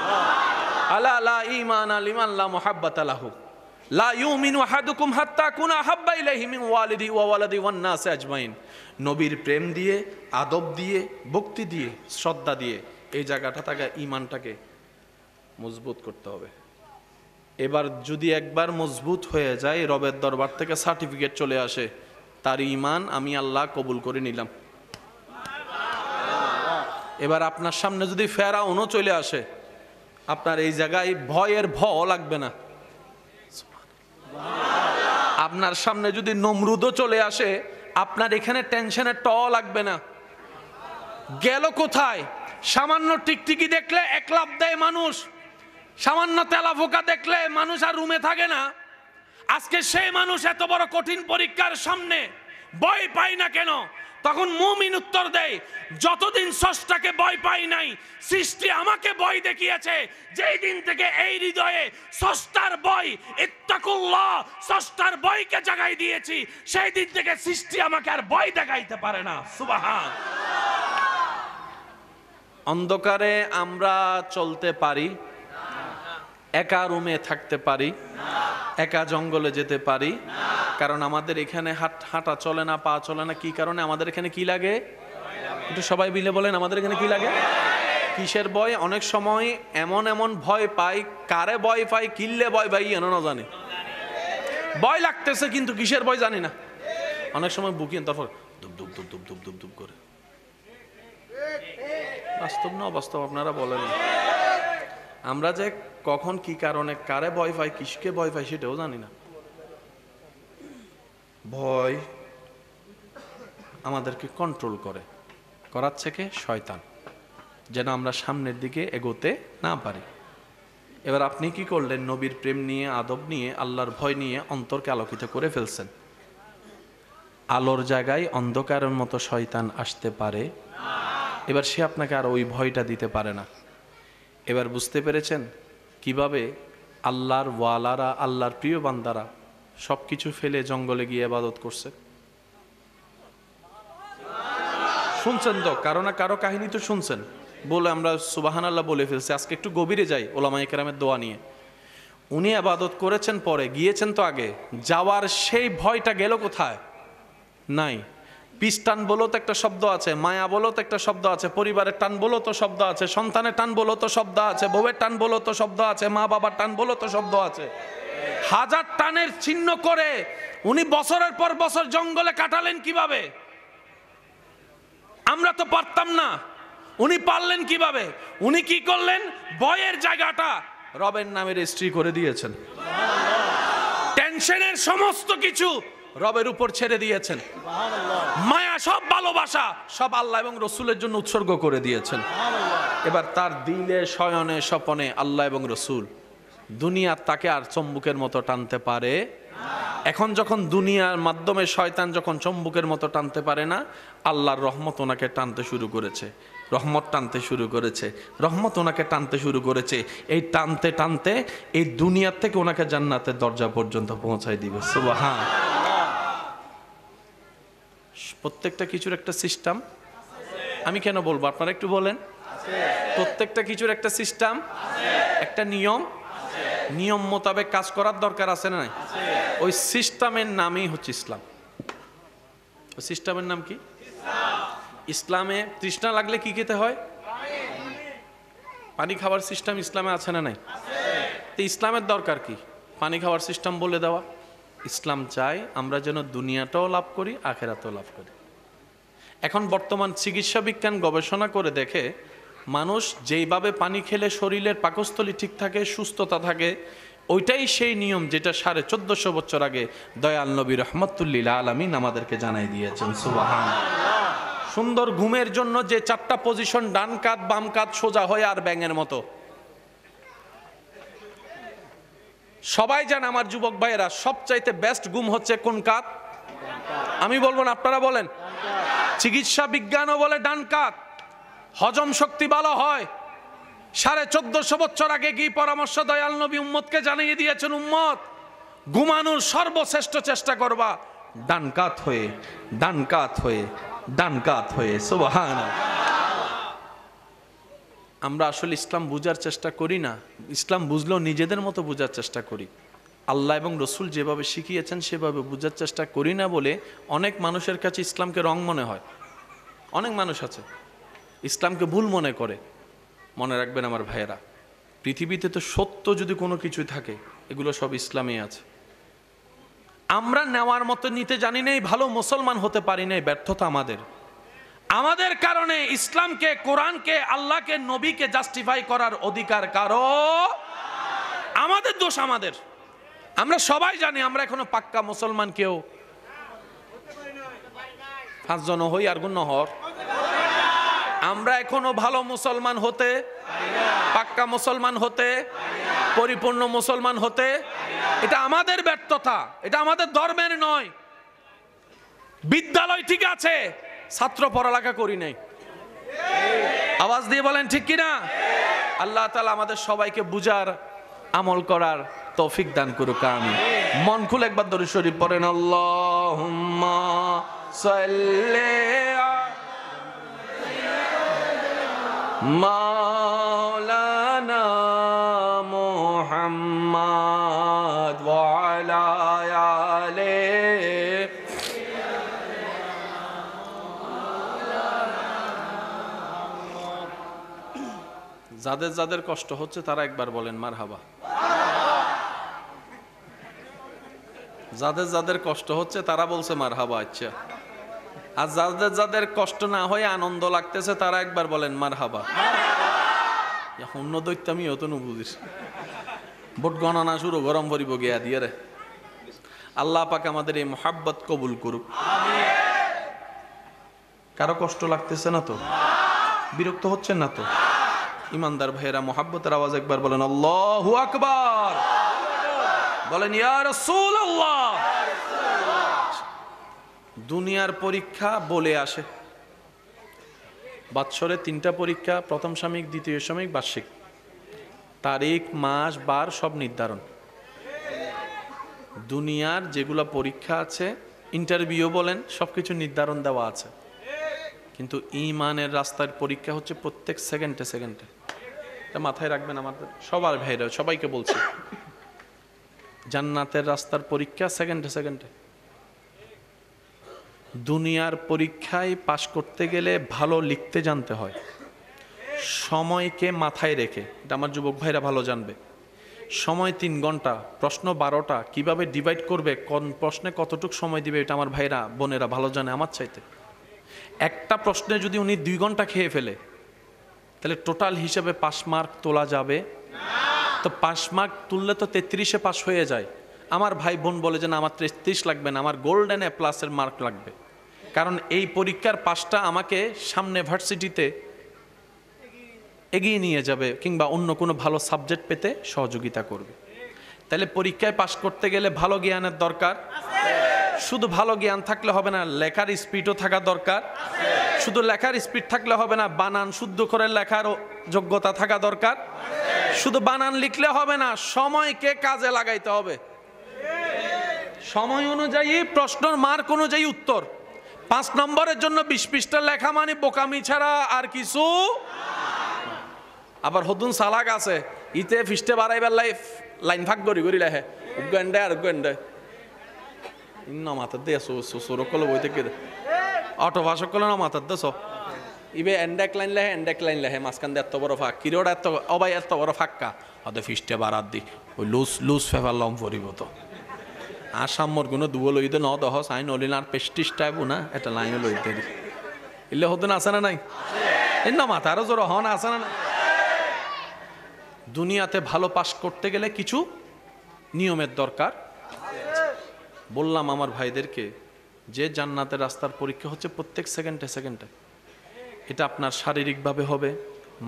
আলা লা ঈমান লিমান লা মুহাব্বাতা লাহু লা ইউমিনু আহাদুকুম হাত্তা কুনা হাব্বা ইলাইহি মিন ওয়ালিদি ওয়া ওয়ালাদি ওয়ান নাস আজমাইন। নবীর প্রেম দিয়ে, আদব দিয়ে, ভক্তি দিয়ে, শ্রদ্ধা দিয়ে এই জায়গাটা তাকে ঈমানটাকে মজবুত করতে হবে। এবার যদি একবার মজবুত হয়ে যায়, রবের দরবার থেকে সার্টিফিকেট চলে আসে, তার ঈমান আমি আল্লাহ কবুল করে নিলাম। এবার আপনার সামনে যদি ফেরাউনও চলে আসে, আপনার এই জায়গায় ভয়ের ভ লাগবে না। আপনার সামনে যদি নমরুদও চলে আসে, আপনার এখানে টেনশনের ট লাগবে না। গেল কোথায়? সামান্য টিকটিকি দেখলে এক লাফ দেয় মানুষ, সামান্য তেলাফোকা দেখলে মানুষ আর রুমে থাকে না। আজকে সেই মানুষ এত বড় কঠিন পরীক্ষার সামনে ভয় পায় না কেন? তখন মুমিন উত্তর দেয়, যতদিন স্রষ্টাকে ভয় পাই নাই, সৃষ্টি আমাকে ভয় দেখিয়েছে। যেই দিন থেকে এই হৃদয়ে স্রষ্টার ভয়, ইত্তাকুল্লাহ, স্রষ্টার ভয়কে জাগাই দিয়েছি, সেই দিন থেকে সৃষ্টি আমাকে আর ভয় দেখাইতে পারে না। সুবহান। অন্ধকারে আমরা চলতে পারি, একা রুমে থাকতে পারি, একা জঙ্গলে যেতে পারি, কারণ আমাদের এখানে হাঁটা চলে না, পা চলে না। কি কারণে? আমাদের এখানে কি লাগে? একটু সবাই মিলে বলেন, আমাদের এখানে কি লাগে? কিসের ভয়? অনেক সময় এমন এমন ভয় পাই, কারে ভয় পাই, কিল্লে ভয় পাই এন না জানি। ভয় লাগতেছে কিন্তু কিসের ভয় জানি না। অনেক সময় বুকিং, তারপর ধুপ ধুপ ধুপ ধুপ ধুপ ধুপ ধুপ করে। বাস্তব না অবাস্তব আপনারা বলেন। আমরা যে কখন কি কারণে কারে ভয় পাই, কিসকে ভয় পাই সেটাও জানি না। ভয় আমাদেরকে কন্ট্রোল করাচ্ছে কে? শয়তান, যেন আমরা সামনের দিকে এগোতে না পারি। এবার আপনি কি করলেন? নবীর প্রেম নিয়ে, আদব নিয়ে, আল্লাহর ভয় নিয়ে অন্তরকে আলোকিত করে ফেলছেন। আলোর জায়গায় অন্ধকারের মতো শয়তান আসতে পারে। এবার সে আপনাকে আর ওই ভয়টা দিতে পারে না। এবার বুঝতে পেরেছেন কিভাবে আল্লাহর ওয়ালারা, আল্লাহর প্রিয় বান্দারা সবকিছু ফেলে জঙ্গলে গিয়ে ইবাদত করছে। শুনছেন তো, কারো না কারো কাহিনী তো শুনছেন। বলে আমরা সুবহানাল্লাহ বলে ফেলছি। আজকে একটু গভীরে যাই ওলামায়ে কেরামের দোয়া নিয়ে। উনি ইবাদত করেছেন, পরে গিয়েছেন তো আগে, যাওয়ার সেই ভয়টা গেল কোথায়? নাই। পিস টান বলো তো একটা শব্দ আছে, মায়া বলো তো একটা শব্দ আছে, পরিবারের টান বলো তো শব্দ আছে, সন্তানের টান বলো তো শব্দ আছে, বউয়ের টান বলো তো শব্দ আছে, মা বাবার টান বলো তো শব্দ আছে। হাজার টানের চিহ্ন করে উনি বছরের পর বছর জঙ্গলে কাটালেন কিভাবে? আমরা তো পারতাম না, উনি পারলেন কিভাবে? উনি কি করলেন? ভয়ের জায়গাটা রবের নামে রেজিস্ট্রি করে দিয়েছেন। টেনশনের সমস্ত কিছু রবের উপর ছেড়ে দিয়েছেন। মায়া, সব ভালোবাসা সব আল্লাহ এবং রসুলের জন্য উৎসর্গ করে দিয়েছেন। এবার তার দিলে, শয়নে, স্বপনে আল্লাহ এবং রসুল। দুনিয়া তাকে আর চম্বুকের মতো টানতে পারে। এখন যখন দুনিয়ার মাধ্যমে শয়তান যখন চম্বুকের মতো টানতে পারে না, আল্লাহর রহমত ওনাকে টানতে শুরু করেছে, রহমত টানতে শুরু করেছে, রহমত ওনাকে টানতে শুরু করেছে। এই টানতে টানতে এই দুনিয়ার থেকে ওনাকে জান্নাতের দরজা পর্যন্ত পৌঁছায় দিবে। সুবহান। প্রত্যেকটা কিছুর একটা সিস্টেম। আমি কেন বলবো, আপনারা একটু বলেন। প্রত্যেকটা কিছুর একটা সিস্টেম, একটা নিয়ম, নিয়ম মোতাবেক কাজ করার দরকার আছে না? ওই সিস্টেমের নামই হচ্ছে ইসলাম। ওই সিস্টেমের নাম কি? ইসলামে তৃষ্ণা লাগলে কি খেতে হয়? পানি খাওয়ার সিস্টেম ইসলামে আছে না নাই? তো ইসলামের দরকার কি? পানি খাওয়ার সিস্টেম বলে দেওয়া। ইসলাম চাই আমরা যেন দুনিয়াটাও লাভ করি, আখেরাতেও লাভ করি। এখন বর্তমান চিকিৎসা বিজ্ঞান গবেষণা করে দেখে, মানুষ যেইভাবে পানি খেলে শরীরের পাকস্থলী ঠিক থাকে, সুস্থতা থাকে, ওইটাই সেই নিয়ম যেটা 1450 বছর আগে দয়াল নবী রহমতুল্লিল আলামিন আমাদেরকে জানাই দিয়েছেন। সুবহান। সুন্দর ঘুমের জন্য যে 4টা পজিশন, ডান কাত, বাম কাত, সোজা হয়ে আর ব্যাঙের মতো। সবাই জানে আমার যুবক ভাইয়েরা, সবচাইতে বেস্ট ঘুম হচ্ছে কোন কাত? আমি বলবো না, আপনারা বলেন। চিকিৎসা বিজ্ঞানও বলে ডান কাত। হজম শক্তি ভালো হয়। 1450 বছর আগে কি পরামর্শ দয়াল নবী উম্মতকে জানিয়ে দিয়েছেন? উম্মত, ঘুমানোর সর্বশ্রেষ্ঠ চেষ্টা করবা ডান কাত হয়ে, ডান কাত হয়ে, ডান কাত হয়ে। সুবহানাল্লাহ। আমরা আসলে ইসলাম বুঝার চেষ্টা করি না। ইসলাম বুঝলেও নিজেদের মতো বুঝার চেষ্টা করি। আল্লাহ এবং রসুল যেভাবে শিখিয়েছেন সেভাবে বুঝার চেষ্টা করি না বলে অনেক মানুষের কাছে ইসলামকে রং মনে হয়। অনেক মানুষ আছে ইসলামকে ভুল মনে করে। মনে রাখবেন আমার ভাইয়েরা, পৃথিবীতে তো সত্য যদি কোনো কিছু থাকে, এগুলো সব ইসলামে আছে। আমরা নেওয়ার মতো নিতে জানি নাই, ভালো মুসলমান হতে পারি নাই, ব্যর্থতা আমাদের। আমাদের কারণে ইসলামকে, কোরআনকে, আল্লাহকে, নবীকে জাস্টিফাই করার অধিকার কারো। আমাদের দোষ আমাদের। আমরা সবাই জানি আমরা এখনো পাক্কা মুসলমান কেউ 5 জন হই আর গুণ হর। আমরা এখনো ভালো মুসলমান হতে, পাক্কা মুসলমান হতে, পরিপূর্ণ মুসলমান হতে, এটা আমাদের ব্যর্থতা, এটা আমাদের ধর্মের নয়। বিদ্যালয় ঠিক আছে, ছাত্র পড়ালেখা করি নাই। আওয়াজ দিয়ে বলেন ঠিক কিনা? আল্লাহ তাআলা আমাদের সবাইকে বুঝার, আমল করার তৌফিক দান করুক, আমিন। মন খুলে একবার দরুদ শরীফ পড়েন। আল্লাহুম্মা সাল্লি মাওলানা মুহাম্মদ ওয়া আলা আলিহি। যাদের যাদের কষ্ট হচ্ছে তারা একবার বলেন মারহাবা। যাদের যাদের কষ্ট হচ্ছে তারা বলছে মারহাবা। আচ্ছা, আর যাদের যাদের কষ্ট না হয়ে আনন্দ লাগতেছে তারা একবার বলেন মারহাবা। অন্য দৈত্য আমি হতো না বুঝিস। ভোট গণনা শুরু, গরম ভরিব গিয়া দিয়ে রে। আল্লাহ পাক আমাদের এই মোহাব্বত কবুল করুক। কারো কষ্ট লাগতেছে না তো? বিরক্ত হচ্ছেন না তো? ইমানদার ভাইয়েরা, মোহাব্বতের আওয়াজ একবার বলেন আল্লাহু আকবার। বলেন ইয়া রাসূলুল্লাহ। দুনিয়ার পরীক্ষা বলে আসে। বৎসরে 3টা পরীক্ষা, প্রথম সাময়িক, দ্বিতীয় সাময়িক, বার্ষিক। তারিখ, মাস, বার সব নির্ধারণ। দুনিয়ার যেগুলো পরীক্ষা আছে, ইন্টারভিউ বলেন, সবকিছু নির্ধারণ দেওয়া আছে। কিন্তু ঈমানের রাস্তার পরীক্ষা হচ্ছে প্রত্যেক সেকেন্ডে সেকেন্ডে। এটা মাথায় রাখবেন আমাদের সবার ভাইরা, সবাইকে বলছি। জান্নাতের রাস্তার পরীক্ষা সেকেন্ডে সেকেন্ডে। দুনিয়ার পরীক্ষায় পাশ করতে গেলে ভালো লিখতে জানতে হয়, সময়কে মাথায় রেখে। এটা আমার যুবক ভাইরা ভালো জানবে। সময় 3 ঘন্টা, প্রশ্ন 12টা, কিভাবে ডিভাইড করবে, কোন প্রশ্নে কতটুকু সময় দিবে, এটা আমার ভাইরা বোনেরা ভালো জানে আমার চাইতে। একটা প্রশ্নে যদি উনি 2 ঘন্টা খেয়ে ফেলে, তাহলে টোটাল হিসেবে 5 মার্ক তোলা যাবে তো 5 মার্ক তুললে তো 33-এ পাস হয়ে যায়। আমার ভাই বোন বলে যে না, আমার 33 লাগবে না, আমার গোল্ডেন এ প্লাসের মার্ক লাগবে। কারণ এই পরীক্ষার পাসটা আমাকে সামনে ভার্সিটিতে এগিয়ে নিয়ে যাবে, কিংবা অন্য কোনো ভালো সাবজেক্ট পেতে সহযোগিতা করবে। তাহলে পরীক্ষায় পাস করতে গেলে ভালো জ্ঞানের দরকার। শুধু ভালো জ্ঞান থাকলে হবে না, লেখার স্পিডও থাকা দরকার। শুধু লেখার স্পিড থাকলে হবে না, বানান শুদ্ধ করে লেখার যোগ্যতা থাকা দরকার। শুধু বানান লিখলে হবে না, সময়কে কাজে লাগাইতে হবে। সময় অনুযায়ী, প্রশ্নের মার্ক অনুযায়ী উত্তর। 5 নম্বরের জন্য 20 পৃষ্ঠা লেখা মানে বোকামি ছাড়া আর কিছু। আবার হতুন সালাক আছে, ইতে ফিস্টে বাড়াইবার লাইন ভাগ করি করি লেখে উগ্গন্ডে আর উগ্গন্ডে ইন্ন মাথার দিয়ে সুরকল বইতে কে অটো ভাষক কল না মাথার দিয়ে ইবে এন্ডেক লাইন লেহে মাঝখান দিয়ে এত বড় ফাঁক কিরোটা এত অবাই এত বড় ফাঁকা হয়তো ফিস্টে বাড়ার দি ওই লুজ ফেফার লম পরিব তো আসামর কোনো দুবো লইতে ন দহ সাই নলিন আর পেস্টিস টাইপ না এটা লাইনে লইতে দি ইলে হতো না আছে না নাই ইন্ন মাথারও জোর হন আছে না। দুনিয়াতে ভালো পাস করতে গেলে কিছু নিয়মের দরকার। বললাম আমার ভাইদেরকে যে জান্নাতের রাস্তার পরীক্ষা হচ্ছে প্রত্যেক সেকেন্ডে সেকেন্ডে। এটা আপনার শারীরিকভাবে হবে,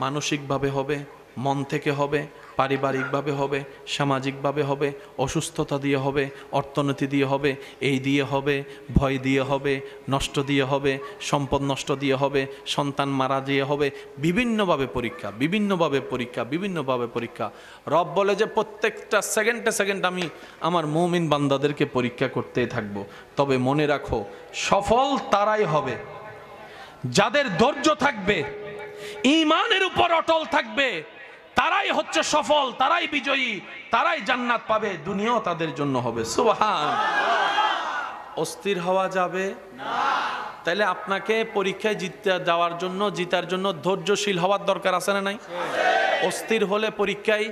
মানসিকভাবে হবে, মন থেকে হবে, পারিবারিকভাবে হবে, সামাজিকভাবে হবে, অসুস্থতা দিয়ে হবে, অর্থনীতি দিয়ে হবে, এই দিয়ে হবে, ভয় দিয়ে হবে, নষ্ট দিয়ে হবে, সম্পদ নষ্ট দিয়ে হবে, সন্তান মারা দিয়ে হবে। বিভিন্নভাবে পরীক্ষা, বিভিন্নভাবে পরীক্ষা, বিভিন্নভাবে পরীক্ষা। রব বলে যে প্রত্যেকটা সেকেন্ডে সেকেন্ড আমি আমার মুমিন বান্দাদেরকে পরীক্ষা করতেই থাকবো। তবে মনে রাখো, সফল তারাই হবে যাদের ধৈর্য থাকবে, ঈমানের উপর অটল থাকবে। তারাই হচ্ছে সফল, তারাই বিজয়ী, তারাই জান্নাত পাবে, দুনিয়াও তাদের জন্য হবে। সুবহান। অস্থির হওয়া যাবে না। তাইলে আপনাকে পরীক্ষায় জিতার জন্য ধৈর্যশীল হওয়ার দরকার আছে না নাই? অস্থির হলে পরীক্ষায়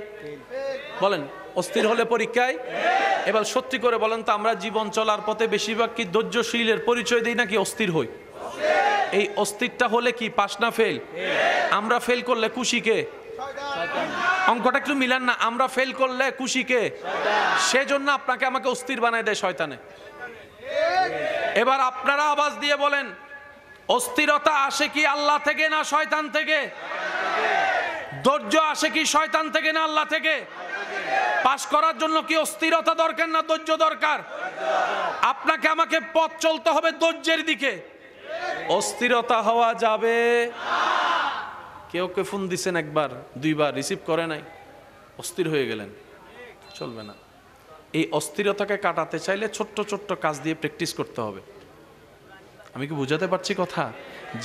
বলেন, অস্থির হলে পরীক্ষায়। এবার সত্যি করে বলেন তো, আমরা জীবন চলার পথে বেশিরভাগ কি ধৈর্যশীলের পরিচয় দিই নাকি অস্থির হই? এই অস্থিরটা হলে কি পাস না ফেল? আমরা ফেল করলে খুশি কে? অঙ্কটা একটু মিলান না। আমরা ফেল করলে খুশি কে? সেজন্য আপনাকে আমাকে অস্থির বানায় দেয় শয়তানে। এবার আপনারা আওয়াজ দিয়ে বলেন, অস্থিরতা আসে কি আল্লাহ থেকে না শয়তান থেকে? ধৈর্য আসে কি শয়তান থেকে না আল্লাহ থেকে? পাস করার জন্য কি অস্থিরতা দরকার না ধৈর্য দরকার? আপনাকে আমাকে পথ চলতে হবে ধৈর্যের দিকে। অস্থিরতা হওয়া যাবে। কেউ কে ফোন দিছেন একবার দুইবার রিসিভ করে নাই, অস্থির হয়ে গেলেন, চলবে না। এই অস্থিরতাকে কাটাতে চাইলে ছোট্ট ছোট্ট কাজ দিয়ে প্র্যাকটিস করতে হবে। আমি কি বুঝাতে পারছি কথা?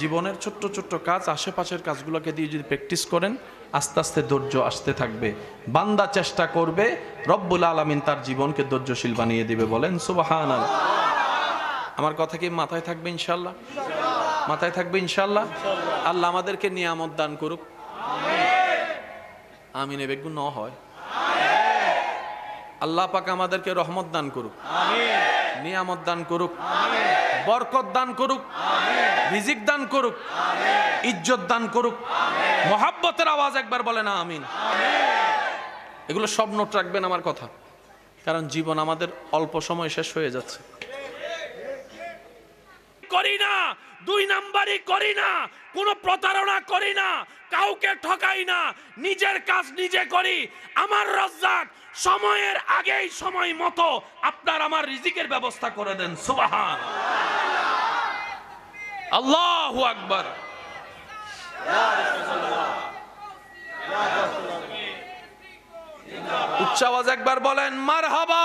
জীবনের ছোট্ট ছোট্ট কাজ, আশেপাশের কাজগুলোকে দিয়ে যদি প্র্যাকটিস করেন, আস্তে আস্তে ধৈর্য আসতে থাকবে। বান্দা চেষ্টা করবে, রব্বুল আলামিন তার জীবনকে ধৈর্যশীল বানিয়ে দিবে। বলেন সুবহানাল্লাহ। আমার কথা কি মাথায় থাকবে ইনশাল্লাহ? মাথায় থাকবে ইনশাল্লাহ। আল্লাহ আমাদেরকে নিয়ামত দান করুক, আমিন। এ বেগুন ন হয়। আল্লাহ পাক আমাদেরকে রহমত দান করুক, নিয়ামত দান করুক, বরকত দান করুক, রিজিক দান করুক, ইজ্জত দান করুক। মোহাব্বতের আওয়াজ একবার বলে না আমিন। এগুলো সব নোট রাখবেন আমার কথা, কারণ জীবন আমাদের অল্প সময় শেষ হয়ে যাচ্ছে। করি না, দুই নাম্বারই করি না, কোনো প্রতারণা করি না, কাউকে ঠকাই না, নিজের কাজ নিজে করি। আমার রাজ্জাক সময়ের আগেই সময় মতো আপনার আমার রিজিকের ব্যবস্থা করে দেন। সুবহান আল্লাহু আকবার। উচ্চ আওয়াজ একবার বলেন মারহাবা।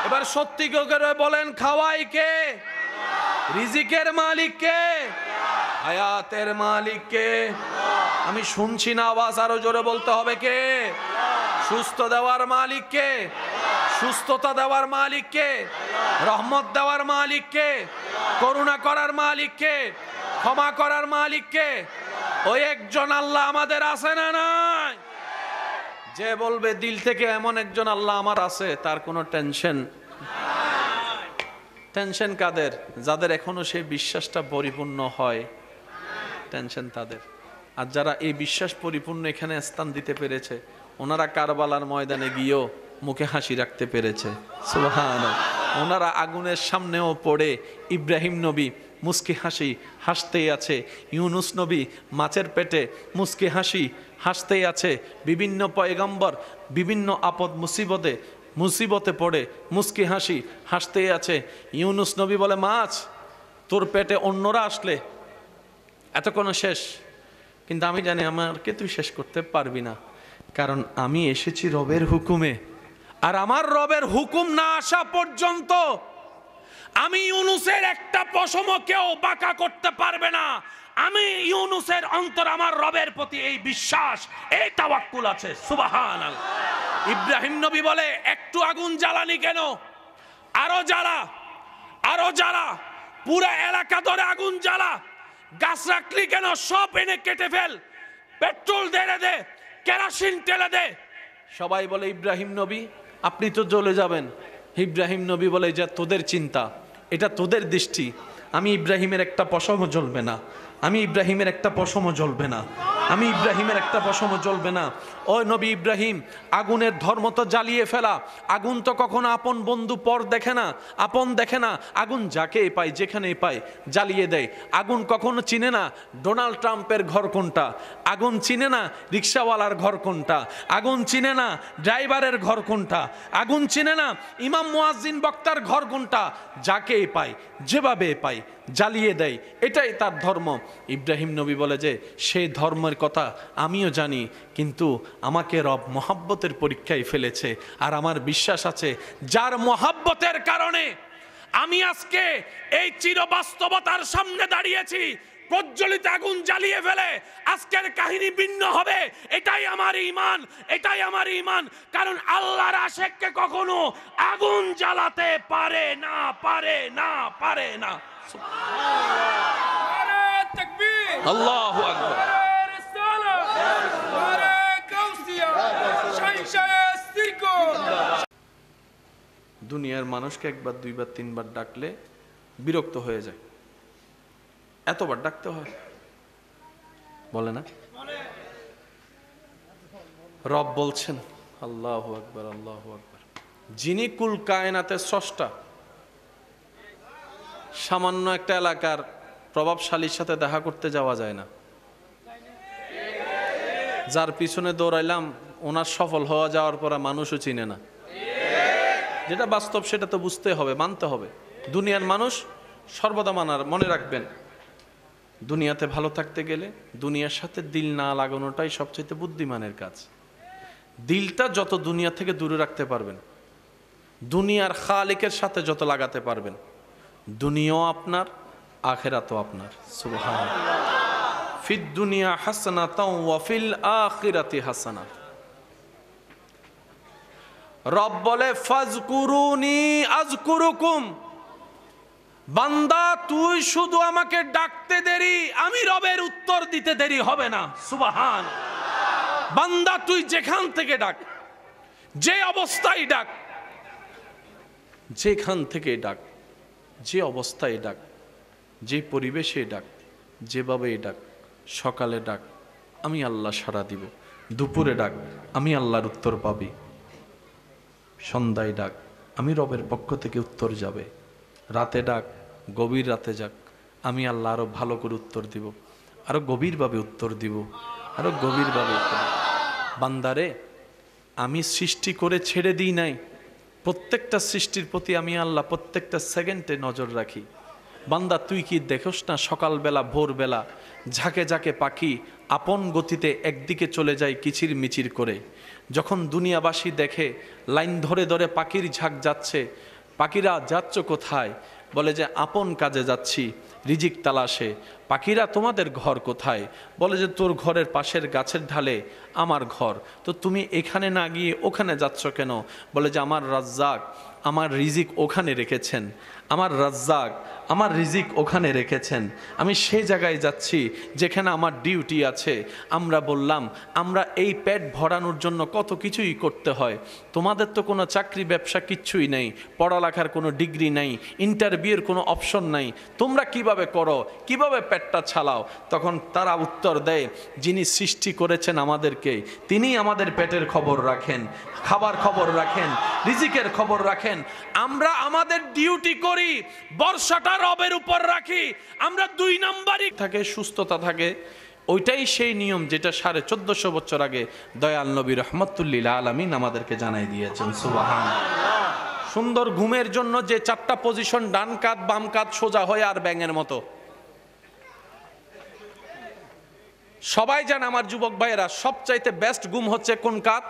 এবার সত্যি করে বলেন, খাওয়াই কে? রিজিকের মালিক কে? হায়াতের মালিক কে? আমি শুনছি না আওয়াজ, আরো জোরে বলতে হবে কে? সুস্থ দেওয়ার মালিক কে? সুস্থতা দেওয়ার মালিক কে? রহমত দেওয়ার মালিক কে? করুণা করার মালিক কে? ক্ষমা করার মালিক কে? ওই একজন আল্লাহ আমাদের আছে না নাই? যে বলবে দিল থেকে এমন একজন আল্লাহ আমার আছে, তার কোনো টেনশন। টেনশন কাদের? যাদের এখনো সেই বিশ্বাসটা পরিপূর্ণ হয়, টেনশন তাদের। আর যারা এই বিশ্বাস পরিপূর্ণ এখানে স্থান দিতে পেরেছে, ওনারা কারবালার ময়দানে গিয়েও মুখে হাসি রাখতে পেরেছে। সুবহানাল্লাহ। ওনারা আগুনের সামনেও পড়ে ইব্রাহিম নবী মুস্কি হাসি হাসতেই আছে, ইউনুস নবী মাছের পেটে মুস্কি হাসি হাসতেই আছে, বিভিন্ন পয়গম্বর বিভিন্ন আপদ মুসিবতে পড়ে মুস্কি হাসি হাসতেই আছে। ইউনুস নবী বলে, মাছ তোর পেটে অন্যরা আসলে এতক্ষণ শেষ, কিন্তু আমি জানি আমাকে তুই শেষ করতে পারবি না, কারণ আমি এসেছি রবের হুকুমে। আর আমার রবের হুকুম না আসা পর্যন্ত আমি ইউনুসের একটা পশমও কেউ বাঁকা করতে পারবে না। আমি ইউনুসের অন্তর আমার রবের প্রতি এই বিশ্বাস, এই তাওয়াক্কুল আছে। সুবহানাল্লাহ। ইব্রাহিম নবী বলে, একটু আগুন জ্বালানি কেন? আরো জ্বালা, আরো জ্বালা, পুরো এলাকা ধরে আগুন জ্বালা। গাছ রাখলি কেন? সব এনে কেটে ফেল, পেট্রোল ঢেলে দে, কেরোসিন ঢেলে দে। সবাই বলে, ইব্রাহিম নবী আপনি তো জ্বলে যাবেন। ইব্রাহিম নবী বলে, যা তোদের চিন্তা, এটা তোদের দৃষ্টি, আমি ইব্রাহিমের একটা পশমও জ্বলবে না, আমি ইব্রাহিমের একটা পশমও জ্বলবে না, আমি ইব্রাহিমের একটা পশমও জ্বলবে না। ও নবী ইব্রাহিম, আগুনের ধর্ম তো জ্বালিয়ে ফেলা। আগুন তো কখনো আপন বন্ধু পর দেখে না, আপন দেখে না। আগুন যাকে পায় যেখানেই পায় জ্বালিয়ে দেয়। আগুন কখনো চিনে না ডোনাল্ড ট্রাম্পের ঘর কোনটা, আগুন চিনে না রিক্সাওয়ালার ঘর কোনটা, আগুন চিনে না ড্রাইভারের ঘর কোনটা, আগুন চিনে না ইমাম মুয়াজ্জিন বক্তার ঘর কোনটা। যাকেই পায় যেভাবে পায় জ্বালিয়ে দেয়, এটাই তার ধর্ম। ইব্রাহিম নবী বলে যে সেই ধর্মের কথা আমিও জানি, কিন্তু আমাকে রব মহাব্বতের পরীক্ষায় ফেলেছে। আর আমার বিশ্বাস আছে, যার মহাব্বতের কারণে আমি আজকে এই চিরবাস্তবতার সামনে দাঁড়িয়েছি, প্রজ্বলিত আগুন জ্বালিয়ে ফেলে আজকের কাহিনী ভিন্ন হবে। এটাই আমার ঈমান, এটাই আমার ঈমান। কারণ আল্লাহর আশিককে কখনো আগুন জ্বালাতে পারে না, পারে না, পারে না। আল্লাহু আকবার। দুনিয়ার মানুষকে একবার দুইবার তিনবার ডাকলে বিরক্ত হয়ে যায়। এতবার ডাকতে হয়, বলে না? রব বলছেন আল্লাহু আকবার, আল্লাহু আকবার। যিনি কুল কায়নাতের স্রষ্টা, সামান্য একটা এলাকার প্রভাবশালীর সাথে দেখা করতে যাওয়া যায় না। যার পিছনে দৌড়াইলাম ওনার সফল হওয়া যাওয়ার পর মানুষও চিনে না। যেটা বাস্তব সেটা তো বুঝতে হবে, মানতে হবে। দুনিয়ার মানুষ সর্বদা মানার, মনে রাখবেন, দুনিয়াতে ভালো থাকতে গেলে দুনিয়ার সাথে দিল না লাগানোটাই সবচেয়ে বুদ্ধিমানের কাজ। দিলটা যত দুনিয়া থেকে দূরে রাখতে পারবেন, দুনিয়ার খালিকের সাথে যত লাগাতে পারবেন, দুনিয়াও আপনার, আখিরাতও আপনার। সুবহানাল্লাহ। ফিদ দুনিয়া হাসানাতাও ওয়া ফিল আখিরাতি হাসানা। রব বলে ফাজকুরুনি আযকুরুকুম, বান্দা তুই শুধু আমাকে ডাকতে দেরি, আমি রবের উত্তর দিতে দেরি হবে না। সুবহান। বান্দা তুই যেখান থেকে ডাক, যে অবস্থায় ডাক, যেখান থেকে ডাক, যে অবস্থায় ডাক, যে পরিবেশে ডাক, যেভাবে ডাক, সকালে ডাক আমি আল্লাহ সাড়া দিব, দুপুরে ডাক আমি আল্লাহর উত্তর পাবি, সন্ধ্যায় ডাক আমি রবের পক্ষ থেকে উত্তর যাবে, রাতে ডাক, গভীর রাতে যাক আমি আল্লাহ আরো ভালো করে উত্তর দিব, আরো গভীরভাবে উত্তর দিব, আরো গভীরভাবে উত্তর দিব। বান্দারে আমি সৃষ্টি করে ছেড়ে দিই নাই, প্রত্যেকটা সৃষ্টির প্রতি আমি আল্লাহ প্রত্যেকটা সেকেন্ডে নজর রাখি। বান্দা তুই কি দেখোস না সকালবেলা ভোরবেলা ঝাঁকে ঝাঁকে পাখি আপন গতিতে একদিকে চলে যায় কিচির মিচির করে। যখন দুনিয়াবাসী দেখে লাইন ধরে ধরে পাখির ঝাঁক যাচ্ছে, পাখিরা যাচ্ছ কোথায়? বলে যে আপন কাজে যাচ্ছি রিজিক তালাশে। পাখিরা তোমাদের ঘর কোথায়? বলে যে তোর ঘরের পাশের গাছের ঢালে আমার ঘর। তো তুমি এখানে না গিয়ে ওখানে যাচ্ছ কেন? বলে যে আমার রাজ্জাক আমার রিজিক ওখানে রেখেছেন, আমার রাজ্জাক আমার রিজিক ওখানে রেখেছেন, আমি সেই জায়গায় যাচ্ছি যেখানে আমার ডিউটি আছে। আমরা বললাম আমরা এই পেট ভরানোর জন্য কত কিছুই করতে হয়, তোমাদের তো কোনো চাকরি ব্যবসা কিচ্ছুই নেই, পড়ালেখার কোনো ডিগ্রি নেই, ইন্টারভিউয়ের কোনো অপশন নাই, তোমরা কিভাবে করো, কিভাবে পেটটা চালাও? তখন তারা উত্তর দেয় যিনি সৃষ্টি করেছেন আমাদেরকে তিনিই আমাদের পেটের খবর রাখেন, খাবার খবর রাখেন, রিজিকের খবর রাখেন। আমরা আমাদের ডিউটি করি, বর্ষাটা রবের উপর রাখি, আমরা 2 নাম্বারই থাকে, সুস্থতা থাকে। ওইটাই সেই নিয়ম যেটা 1450 বছর আগে দয়াল নবী রহমতুল্লিল আলামিন আমাদেরকে জানাই দিয়েছেন। সুবহানাল্লাহ। সুন্দর ঘুমের জন্য যে 4টা পজিশন, ডান কাত বাম কাত সোজা হয়ে আর ব্যাঙের মতো। সবাই জানে আমার যুবক ভাইয়েরা সবচাইতে বেস্ট ঘুম হচ্ছে কোন কাত?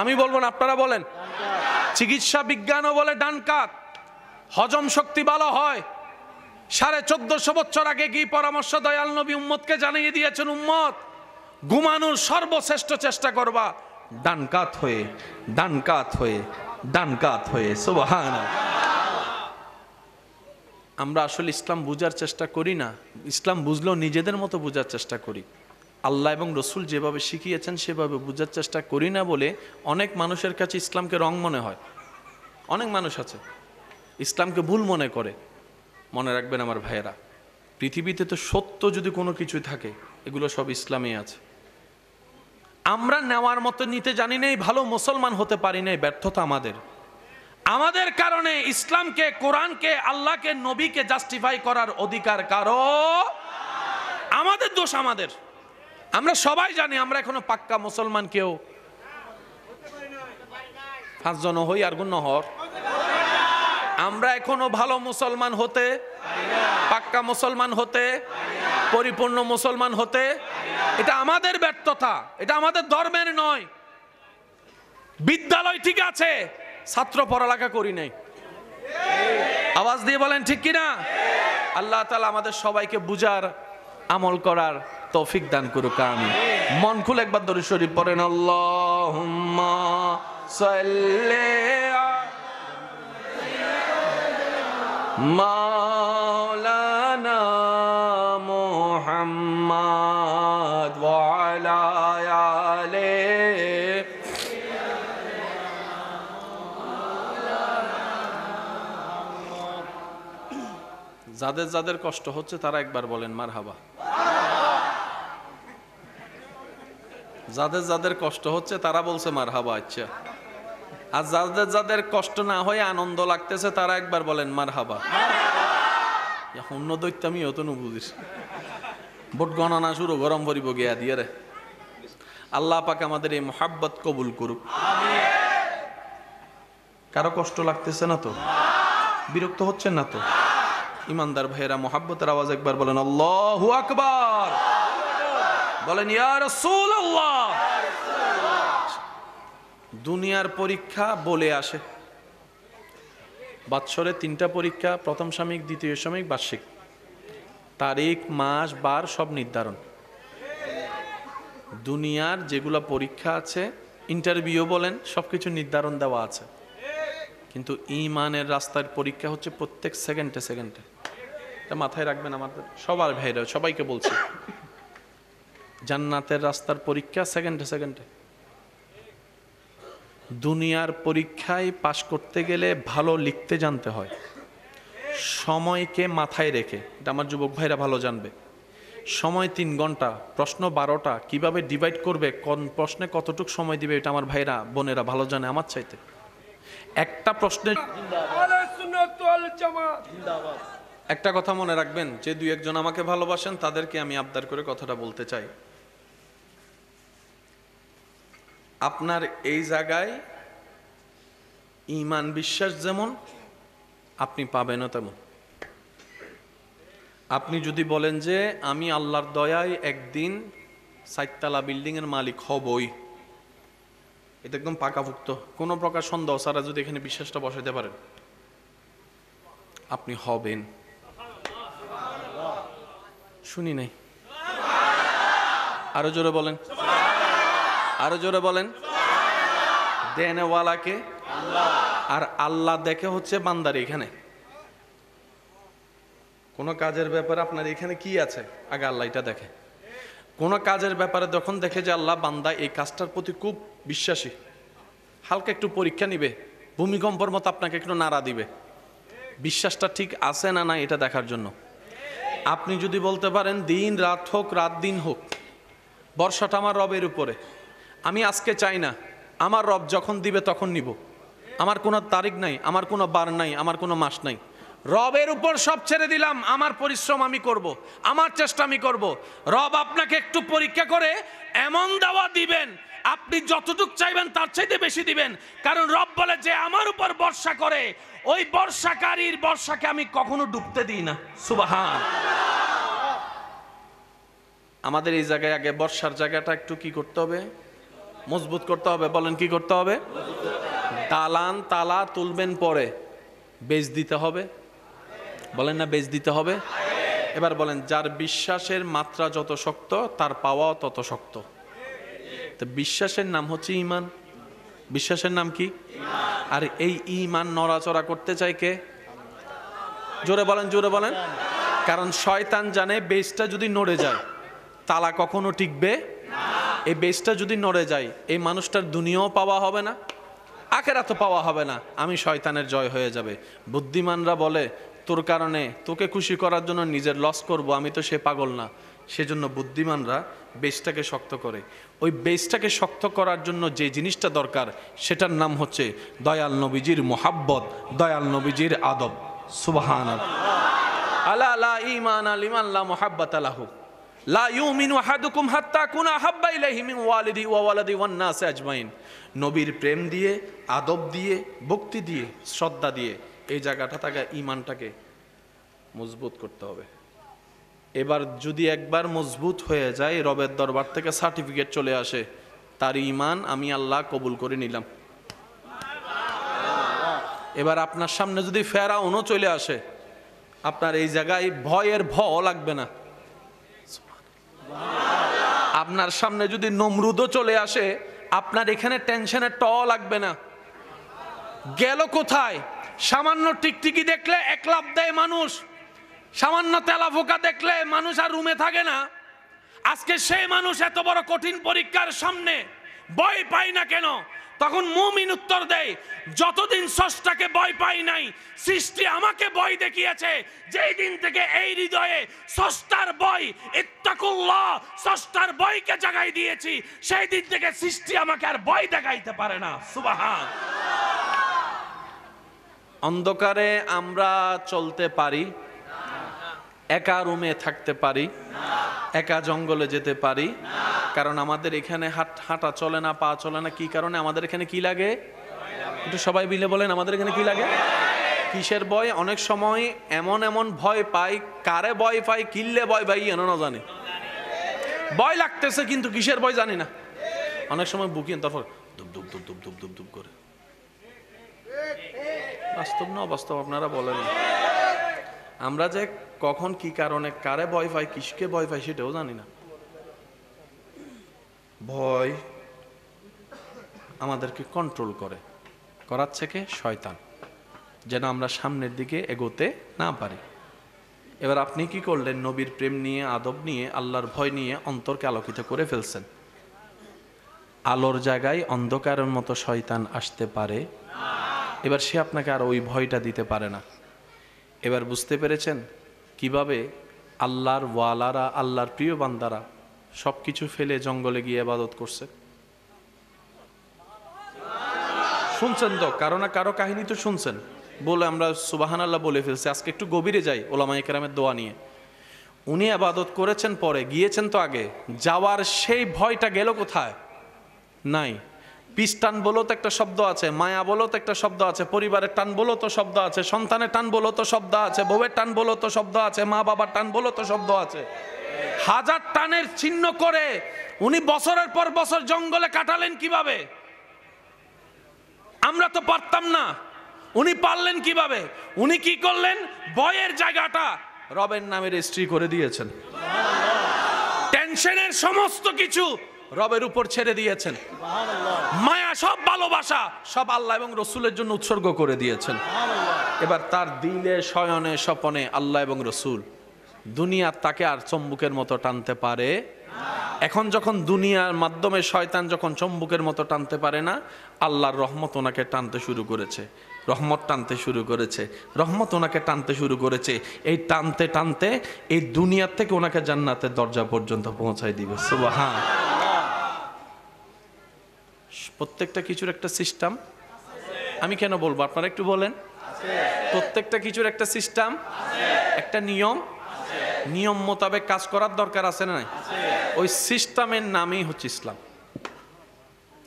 আমি বলবো না, আপনারা বলেন। চিকিৎসা বিজ্ঞানও বলে ডান কাত, হজম শক্তি ভালো হয়। 1450 বছর আগে কি পরামর্শ দয়াল নবী উম্মতকে জানিয়ে দিয়েছেন, উম্মত ঘুমানোর সর্বশ্রেষ্ঠ চেষ্টা করবা ডান কাত হয়ে, ডান কাত হয়ে, ডান কাত হয়ে। সুবহানাল্লাহ। আমরা আসলে ইসলাম বুঝার চেষ্টা করি না, ইসলাম বুঝলেও নিজেদের মতো বুঝার চেষ্টা করি। আল্লাহ এবং রসুল যেভাবে শিখিয়েছেন সেভাবে বুঝার চেষ্টা করি না বলে অনেক মানুষের কাছে ইসলামকে রং মনে হয়। অনেক মানুষ আছে ইসলামকে ভুল মনে করে। মনে রাখবেন আমার ভাইয়েরা, পৃথিবীতে তো সত্য যদি কোনো কিছু থাকে এগুলো সব ইসলামে আছে। আমরা নেওয়ার মতো নিতে জানি নাই, ভালো মুসলমান হতে পারি নাই, ব্যর্থতা আমাদের। আমাদের কারণে ইসলামকে, কোরআনকে, আল্লাহকে, নবীকে জাস্টিফাই করার অধিকার কারো, আমাদের দোষ আমাদের। আমরা সবাই জানি আমরা এখনো পাক্কা মুসলমান কেউ 5 জন হই আর গুণ হর, আমরা এখনো ভালো মুসলমান হতে, পাক্কা মুসলমান হতে, পরিপূর্ণ মুসলমান হতে, এটা আমাদের ব্যর্থতা, এটা আমাদের ধর্মের নয়। বিদ্যালয় ঠিক আছে, ছাত্র পড়ালেখা করি নাই। আওয়াজ দিয়ে বলেন ঠিক কিনা? আল্লাহ তাআলা আমাদের সবাইকে বুঝার, আমল করার তৌফিক দান করুক, আমিন। মন খুলে একবার দরুদ শরীফ পড়েন। আল্লাহুম্মা সাল্লি মাওলানা মুহাম্মদ ওয়া আলা আলিহি। যাদের যাদের কষ্ট হচ্ছে তারা একবার বলেন মারহাবা। যাদের যাদের কষ্ট হচ্ছে তারা বলছে মারহাবা। আচ্ছা, আর যাদের যাদের কষ্ট না হয়ে আনন্দ লাগতেছে তারা একবার বলেন মারহাবা। অন্য দৈত্য আমি অত নু বুঝিস, ভোট গণনা শুরু গরম ভরিব গিয়া দিয়ে রে। আল্লাহ পাক আমাদের এই মোহাব্বত কবুল করুক। কারো কষ্ট লাগতেছে না তো? বিরক্ত হচ্ছেন না তো? ইমানদার ভাইয়েরা, মোহাব্বতের আওয়াজ একবার বলেন আল্লাহু আকবার, বলেন ইয়া রাসূলুল্লাহ। দুনিয়ার পরীক্ষা বলে আসে, বৎসরে 3টা পরীক্ষা, প্রথম সাময়িক, দ্বিতীয় সাময়িক, বার্ষিক। তারিখ, মাস, বার সব নির্ধারণ। দুনিয়ার যেগুলো পরীক্ষা আছে, ইন্টারভিউ বলেন, সবকিছু নির্ধারণ দেওয়া আছে। কিন্তু ঈমানের রাস্তার পরীক্ষা হচ্ছে প্রত্যেক সেকেন্ডে সেকেন্ডে। এটা মাথায় রাখবেন আমাদের সবার ভাইরা, সবাইকে বলছি। জান্নাতের রাস্তার পরীক্ষা সেকেন্ডে সেকেন্ডে। দুনিয়ার পরীক্ষায় পাশ করতে গেলে ভালো লিখতে জানতে হয়, সময়কে মাথায় রেখে। এটা আমার যুবক ভাইরা ভালো জানবে। সময় 3 ঘন্টা, প্রশ্ন 12টা, কিভাবে ডিভাইড করবে, কোন প্রশ্নে কতটুক সময় দিবে, এটা আমার ভাইরা বোনেরা ভালো জানে আমার চাইতে। একটা প্রশ্নের একটা কথা মনে রাখবেন, যে 2-1 জন আমাকে ভালোবাসেন তাদেরকে আমি আবদার করে কথাটা বলতে চাই। আপনার এই জায়গায় ঈমান বিশ্বাস যেমন আপনি পাবেনও তেমন। আপনি যদি বলেন যে আমি আল্লাহর দয়ায় একদিন 4তলা বিল্ডিং এর মালিক হবই, এটা একদম পাকাভুক্ত, কোনো প্রকার সন্দেহ ছাড়া যদি এখানে বিশ্বাসটা বসাইতে পারেন, আপনি হবেন। শুনি নাই, আরো জোরে বলেন, আরো জোরে বলেন। দেনেওয়ালাকে আর আল্লাহ দেখে হচ্ছে বান্দার। এখানে কোনো কাজের ব্যাপারে আপনার এখানে কি আছে, আগে আল্লাহ এটা দেখে। কোনো কাজের ব্যাপারে যখন দেখে যে আল্লাহ বান্দা এই কাজটার প্রতি খুব বিশ্বাসী, হালকা একটু পরীক্ষা নিবে, ভূমিকম্পর মতো আপনাকে একটু নাড়া দিবে, বিশ্বাসটা ঠিক আছে না না এটা দেখার জন্য। আপনি যদি বলতে পারেন দিন রাত হোক, রাত দিন হোক, বর্ষাটা আমার রবের উপরে, আমি আজকে চাই না, আমার রব যখন দিবে তখন নিব, আমার কোনো তারিখ নাই, আমার কোনো বার নাই, আমার কোনো মাস নাই, রবের উপর সব ছেড়ে দিলাম, আমার পরিশ্রম আমি করব, আমার চেষ্টা আমি করব। রব আপনাকে একটু পরীক্ষা করে এমন দাওয়া দিবেন, আপনি যতটুকু চাইবেন তার চাইতে বেশি দিবেন। কারণ রব বলে যে আমার উপর ভরসা করে, ওই বর্ষাকারীর বর্ষাকে আমি কখনো ডুবতে দিই না। সুবহান। আমাদের এই জায়গায় আগে বর্ষার জায়গাটা একটু কি করতে হবে, মজবুত করতে হবে। বলেন কি করতে হবে? দালান তালা তুলবেন পরে, বেচ দিতে হবে। বলেন না বেচ দিতে হবে। এবার বলেন, যার বিশ্বাসের মাত্রা যত শক্ত তার পাওয়াও তত শক্ত। তো বিশ্বাসের নাম হচ্ছে ঈমান। বিশ্বাসের নাম কি? আর এই ঈমান নড়াচড়া করতে চাই কে? জোরে বলেন, জোরে বলেন। কারণ শয়তান জানে বেচটা যদি নড়ে যায় তালা কখনো টিকবে। এই বেচটা যদি নড়ে যায় এই মানুষটার দুনিয়াও পাওয়া হবে না, আখেরাতও পাওয়া হবে না, আমি শয়তানের জয় হয়ে যাবে। বুদ্ধিমানরা বলে তোর কারণে তোকে খুশি করার জন্য নিজের লস করব, আমি তো সে পাগল না। সেজন্য বুদ্ধিমানরা বেসটাকে শক্ত করে। ওই বেসটাকে শক্ত করার জন্য যে জিনিসটা দরকার সেটার নাম হচ্ছে দয়াল নবীজির মোহাব্বত, দয়াল নবীজির আদব। সুবহানাল্লাহ। আলা লা ঈমান লিমান লা মুহাব্বাতা লাহু লা ইউমিনু আহাদুকুম হাত্তা কুনা হাব্বা ইলাইহি মিন ওয়ালিদি ওয়া ওয়ালাদি ওয়ান নাস আজমাইন। নবীর প্রেম দিয়ে, আদব দিয়ে, ভক্তি দিয়ে, শ্রদ্ধা দিয়ে এই জায়গাটা তাকে ঈমানটাকে মজবুত করতে হবে। এবার যদি একবার মজবুত হয়ে যায়, রবের দরবার থেকে সার্টিফিকেট চলে আসে, তার ঈমান আমি আল্লাহ কবুল করে নিলাম। এবার আপনার সামনে যদি ফেরাউনও চলে আসে, আপনার এই জায়গায় ভয়ের ভয় লাগবে না। আপনার সামনে যদি নমরুদও চলে আসে, আপনার এখানে টেনশনের ট লাগবে না। গেল কোথায়? সামান্য টিকটিকি দেখলে এক লাফ দেয় মানুষ, সামান্য তেলাফোকা দেখলে মানুষ আর রুমে থাকে না। আজকে সেই মানুষ এত বড় কঠিন পরীক্ষার সামনে ভয় পায় না কেন? তখন মুমিন উত্তর দেয়, যতদিন স্রষ্টাকে ভয় পাই নাই, সৃষ্টি আমাকে ভয় দেখিয়েছে। যেই দিন থেকে এই হৃদয়ে স্রষ্টার ভয়, ইত্তাকুল্লাহ, স্রষ্টার ভয়কে জাগাই দিয়েছি, সেই দিন থেকে সৃষ্টি আমাকে আর ভয় দেখাইতে পারে না। সুবহান। অন্ধকারে আমরা চলতে পারি, একা রুমে থাকতে পারি, একা জঙ্গলে যেতে পারি, কারণ আমাদের এখানে হাঁটা চলে না, পা চলে না। কি কারণে? আমাদের এখানে কি লাগে? একটু সবাই মিলে বলেন, আমাদের এখানে কি লাগে? কিসের ভয়? অনেক সময় এমন এমন ভয় পাই, কারে ভয় পাই, কিল্লে ভয় পাই এন না জানি, ভয় লাগতেছে কিন্তু কিসের ভয় জানি না। অনেক সময় বুকিং, তারপর ধুপ ধুপ ধুপ ধুপ ধুপ ধুপ ধুপ করে। বাস্তব না অবাস্তব আপনারা বলেন। আমরা যে কখন কি কারণে কারে ভয় পাই, কিসকে ভয় পাই সেটাও জানি না। ভয় আমাদেরকে কন্ট্রোল করাচ্ছে কে? শয়তান, যেন আমরা সামনের দিকে এগোতে না পারি। এবার আপনি কি করলেন? নবীর প্রেম নিয়ে, আদব নিয়ে, আল্লাহর ভয় নিয়ে অন্তরকে আলোকিত করে ফেলছেন। আলোর জায়গায় অন্ধকারের মতো শয়তান আসতে পারে। এবার সে আপনাকে আর ওই ভয়টা দিতে পারে না। এবার বুঝতে পেরেছেন কিভাবে আল্লাহর ওয়ালারা, আল্লাহর প্রিয় বান্দারা সবকিছু ফেলে জঙ্গলে গিয়ে ইবাদত করছে। শুনছেন তো, কারো না কারো কাহিনী তো শুনছেন। বলে আমরা সুবহানাল্লাহ বলে ফেলছি। আজকে একটু গভীরে যাই ওলামায়ে কেরামের দোয়া নিয়ে। উনি ইবাদত করেছেন, পরে গিয়েছেন তো আগে, যাওয়ার সেই ভয়টা গেল কোথায়? নাই। পিস টান বলো তো একটা শব্দ আছে, মায়া বলো তো একটা শব্দ আছে, পরিবারের টান বলো তো শব্দ আছে, সন্তানের টান বলো তো শব্দ আছে, বউয়ের টান বলো তো শব্দ আছে, মা বাবার টান বলো তো শব্দ আছে। হাজার টানের চিহ্ন করে উনি বছরের পর বছর জঙ্গলে কাটালেন কিভাবে? আমরা তো পারতাম না, উনি পারলেন কিভাবে? উনি কি করলেন? ভয়ের জায়গাটা রবের নামে রেজিস্ট্রি করে দিয়েছেন। টেনশনের সমস্ত কিছু রবের উপর ছেড়ে দিয়েছেন। মায়া, সব ভালোবাসা সব আল্লাহ এবং রসুলের জন্য উৎসর্গ করে দিয়েছেন। এবার তার দিলে, শয়নে, স্বপনে আল্লাহ এবং রসুল। দুনিয়া তাকে আর চম্বুকের মতো টানতে পারে। এখন যখন দুনিয়ার মাধ্যমে শয়তান যখন চম্বুকের মতো টানতে পারে না, আল্লাহর রহমত ওনাকে টানতে শুরু করেছে, রহমত টানতে শুরু করেছে, রহমত ওনাকে টানতে শুরু করেছে। এই টানতে টানতে এই দুনিয়ার থেকে ওনাকে জান্নাতের দরজা পর্যন্ত পৌঁছায় দিবে। সুবহান। প্রত্যেকটা কিছুর একটা সিস্টেম। আমি কেন বলবো, আপনারা একটু বলেন। প্রত্যেকটা কিছুর একটা সিস্টেম, একটা নিয়ম, নিয়ম মোতাবেক কাজ করার দরকার আছে না? ওই সিস্টেমের নামই হচ্ছে ইসলাম।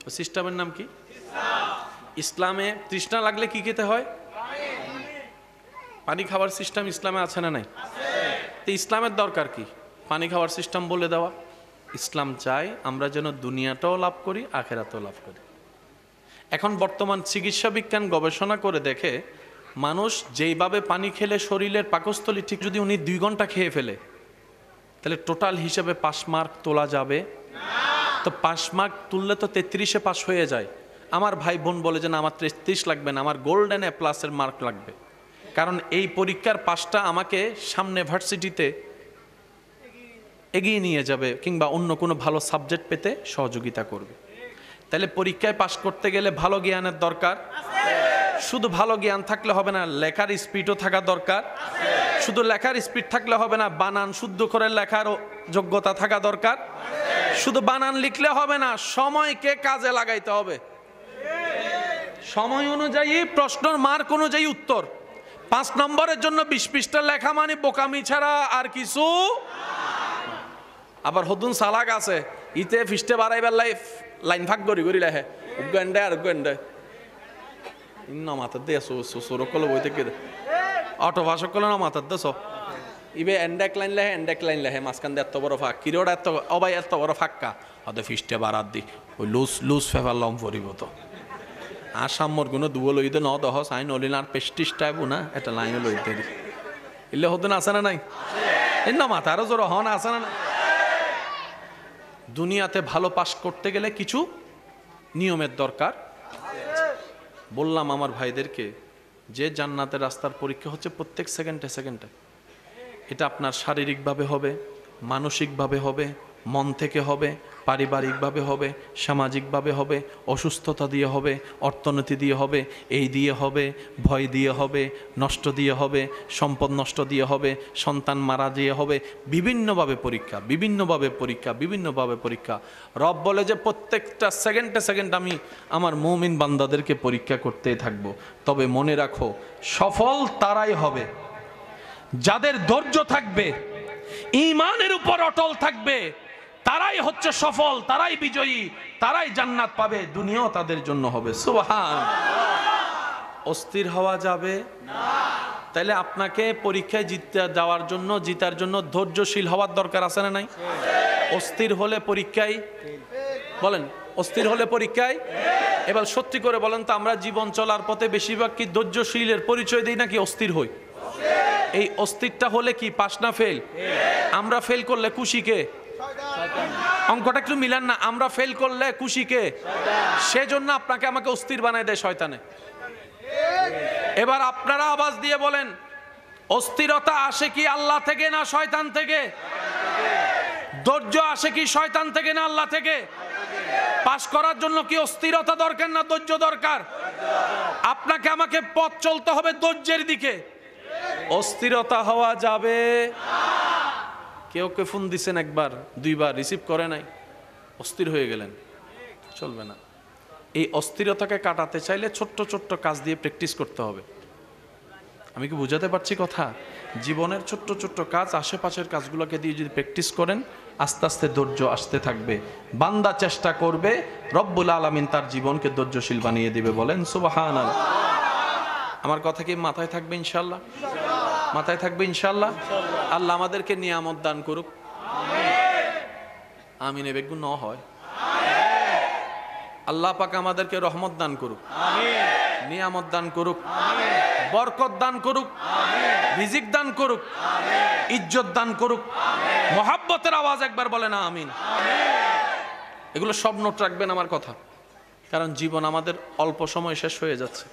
ওই সিস্টেমের নাম কি? ইসলামে তৃষ্ণা লাগলে কি খেতে হয়? পানি খাওয়ার সিস্টেম ইসলামে আছে না নাই? তো ইসলামের দরকার কি? পানি খাওয়ার সিস্টেম বলে দেওয়া। ইসলাম চাই আমরা যেন দুনিয়াটাও লাভ করি, আখেরাতেও লাভ করি। এখন বর্তমান চিকিৎসা বিজ্ঞান গবেষণা করে দেখে, মানুষ যেইভাবে পানি খেলে শরীরের পাকস্থলী ঠিক যদি উনি 2 ঘন্টা খেয়ে ফেলে, তাহলে টোটাল হিসেবে 5 মার্ক তোলা যাবে। তো 5 মার্ক তুললে তো 33-এ পাস হয়ে যায়। আমার ভাই বোন বলে যে না, আমার 33 লাগবে না, আমার গোল্ডেন A+ মার্ক লাগবে। কারণ এই পরীক্ষার পাসটা আমাকে সামনে ভার্সিটিতে এগিয়ে নিয়ে যাবে, কিংবা অন্য কোনো ভালো সাবজেক্ট পেতে সহযোগিতা করবে। তাহলে পরীক্ষায় পাস করতে গেলে ভালো জ্ঞানের দরকার। শুধু ভালো জ্ঞান থাকলে হবে না, লেখার স্পিডও থাকা দরকার। শুধু লেখার স্পিড থাকলে হবে না, বানান শুদ্ধ করে লেখার যোগ্যতা থাকা দরকার। শুধু বানান লিখলে হবে না, সময়কে কাজে লাগাইতে হবে। সময় অনুযায়ী, প্রশ্নের মার্ক অনুযায়ী উত্তর। 5 নম্বরের জন্য 20 পৃষ্ঠা লেখা মানে বোকামি ছাড়া আর কিছু। আবার হতুন সালাক আছে, ইতে ফিস্টে বাড়াইবার লাইন ভাগ করি করি লেখে, উগান্ডে আর উগান্ডে ইন্ন মাথার দিয়ে সৌরকলে বই থেকে অটো ভাষক করলে না মাথার দেশ ইবে এন্ডেক লাইন লেহে মাঝখান দিয়ে এত বড় ফাঁক, কিরোটা এত অবাই এত বড় ফাঁকা হতে ফিস্টে বাড়ার দি ওই লুজ ফেফার লম পরিব তো আসামর কোনো দুবো লইতে ন দহ সাইন অলিন আর পেস্টিস টাইপ না এটা লাইনে লইতে দি ইলে হতো না আছে না নাই? ইন্ন মাথারও জোর হন আছে না? দুনিয়াতে ভালো পাস করতে গেলে কিছু নিয়মের দরকার। বললাম আমার ভাইদেরকে যে জান্নাতের রাস্তার পরীক্ষা হচ্ছে প্রত্যেক সেকেন্ডে। এটা আপনার শারীরিকভাবে হবে, মানসিকভাবে হবে, মন থেকে হবে, পারিবারিকভাবে হবে, সামাজিকভাবে হবে, অসুস্থতা দিয়ে হবে, অর্থনীতি দিয়ে হবে, এই দিয়ে হবে, ভয় দিয়ে হবে, নষ্ট দিয়ে হবে, সম্পদ নষ্ট দিয়ে হবে, সন্তান মারা দিয়ে হবে, বিভিন্নভাবে পরীক্ষা, বিভিন্নভাবে পরীক্ষা, বিভিন্নভাবে পরীক্ষা। রব বলে যে প্রত্যেকটা সেকেন্ডে সেকেন্ড আমি আমার মুমিন বান্দাদেরকে পরীক্ষা করতেই থাকবো। তবে মনে রাখো, সফল তারাই হবে যাদের ধৈর্য থাকবে, ঈমানের উপর অটল থাকবে, তারাই হচ্ছে সফল, তারাই বিজয়ী, তারাই জান্নাত পাবে, দুনিয়াও তাদের জন্য হবে। সুবহান। অস্থির হওয়া যাবে না। তাইলে আপনাকে পরীক্ষায় জিততে যাওয়ার জন্য, জিতার জন্য ধৈর্যশীল হওয়ার দরকার আছে না নাই? অস্থির হলে পরীক্ষায়, বলেন অস্থির হলে পরীক্ষায়, এবার সত্যি করে বলেন তো, আমরা জীবন চলার পথে বেশিরভাগ কি ধৈর্যশীলের পরিচয় দিই নাকি অস্থির হই? এই অস্থিরটা হলে কি পাস না ফেল? আমরা ফেল করলে খুশি কে? অঙ্কটা একটু মিলান না। আমরা ফেল করলে খুশি কে? সেজন্য আপনাকে আমাকে অস্থির বানায় দেয় শয়তানে। এবার আপনারা আওয়াজ দিয়ে বলেন, অস্থিরতা আসে কি আল্লাহ থেকে না শয়তান থেকে? ধৈর্য আসে কি শয়তান থেকে না আল্লাহ থেকে? পাস করার জন্য কি অস্থিরতা দরকার না ধৈর্য দরকার? আপনাকে আমাকে পথ চলতে হবে ধৈর্যের দিকে। অস্থিরতা হওয়া যাবে। কেউ কে ফোন দিছেন একবার দুইবার, রিসিভ করে নাই, অস্থির হয়ে গেলেন, চলবে না। এই অস্থিরতাকে কাটাতে চাইলে ছোট্ট ছোট্ট কাজ দিয়ে প্র্যাকটিস করতে হবে। আমি কি বুঝাতে পারছি কথা? জীবনের ছোট্ট ছোট্ট কাজ, আশেপাশের কাজগুলোকে দিয়ে যদি প্র্যাকটিস করেন, আস্তে আস্তে ধৈর্য আসতে থাকবে। বান্দা চেষ্টা করবে, রব্বুল আলামিন তার জীবনকে ধৈর্যশীল বানিয়ে দিবে। বলেন সুবহানাল্লাহ। আমার কথা কি মাথায় থাকবে ইনশাল্লাহ? মাথায় থাকবে ইনশাল্লাহ। আল্লাহ আমাদেরকে নিয়ামত দান করুক, আমিন। বেগুন ন হয়, আল্লাহ পাক আমাদেরকে রহমত দান করুক, নিয়ামত দান করুক, বরকত দান করুক, রিজিক দান করুক, ইজ্জত দান করুক। মহাব্বতের আওয়াজ একবার বলে না আমিন। এগুলো সব নোট রাখবেন আমার কথা, কারণ জীবন আমাদের অল্প সময় শেষ হয়ে যাচ্ছে।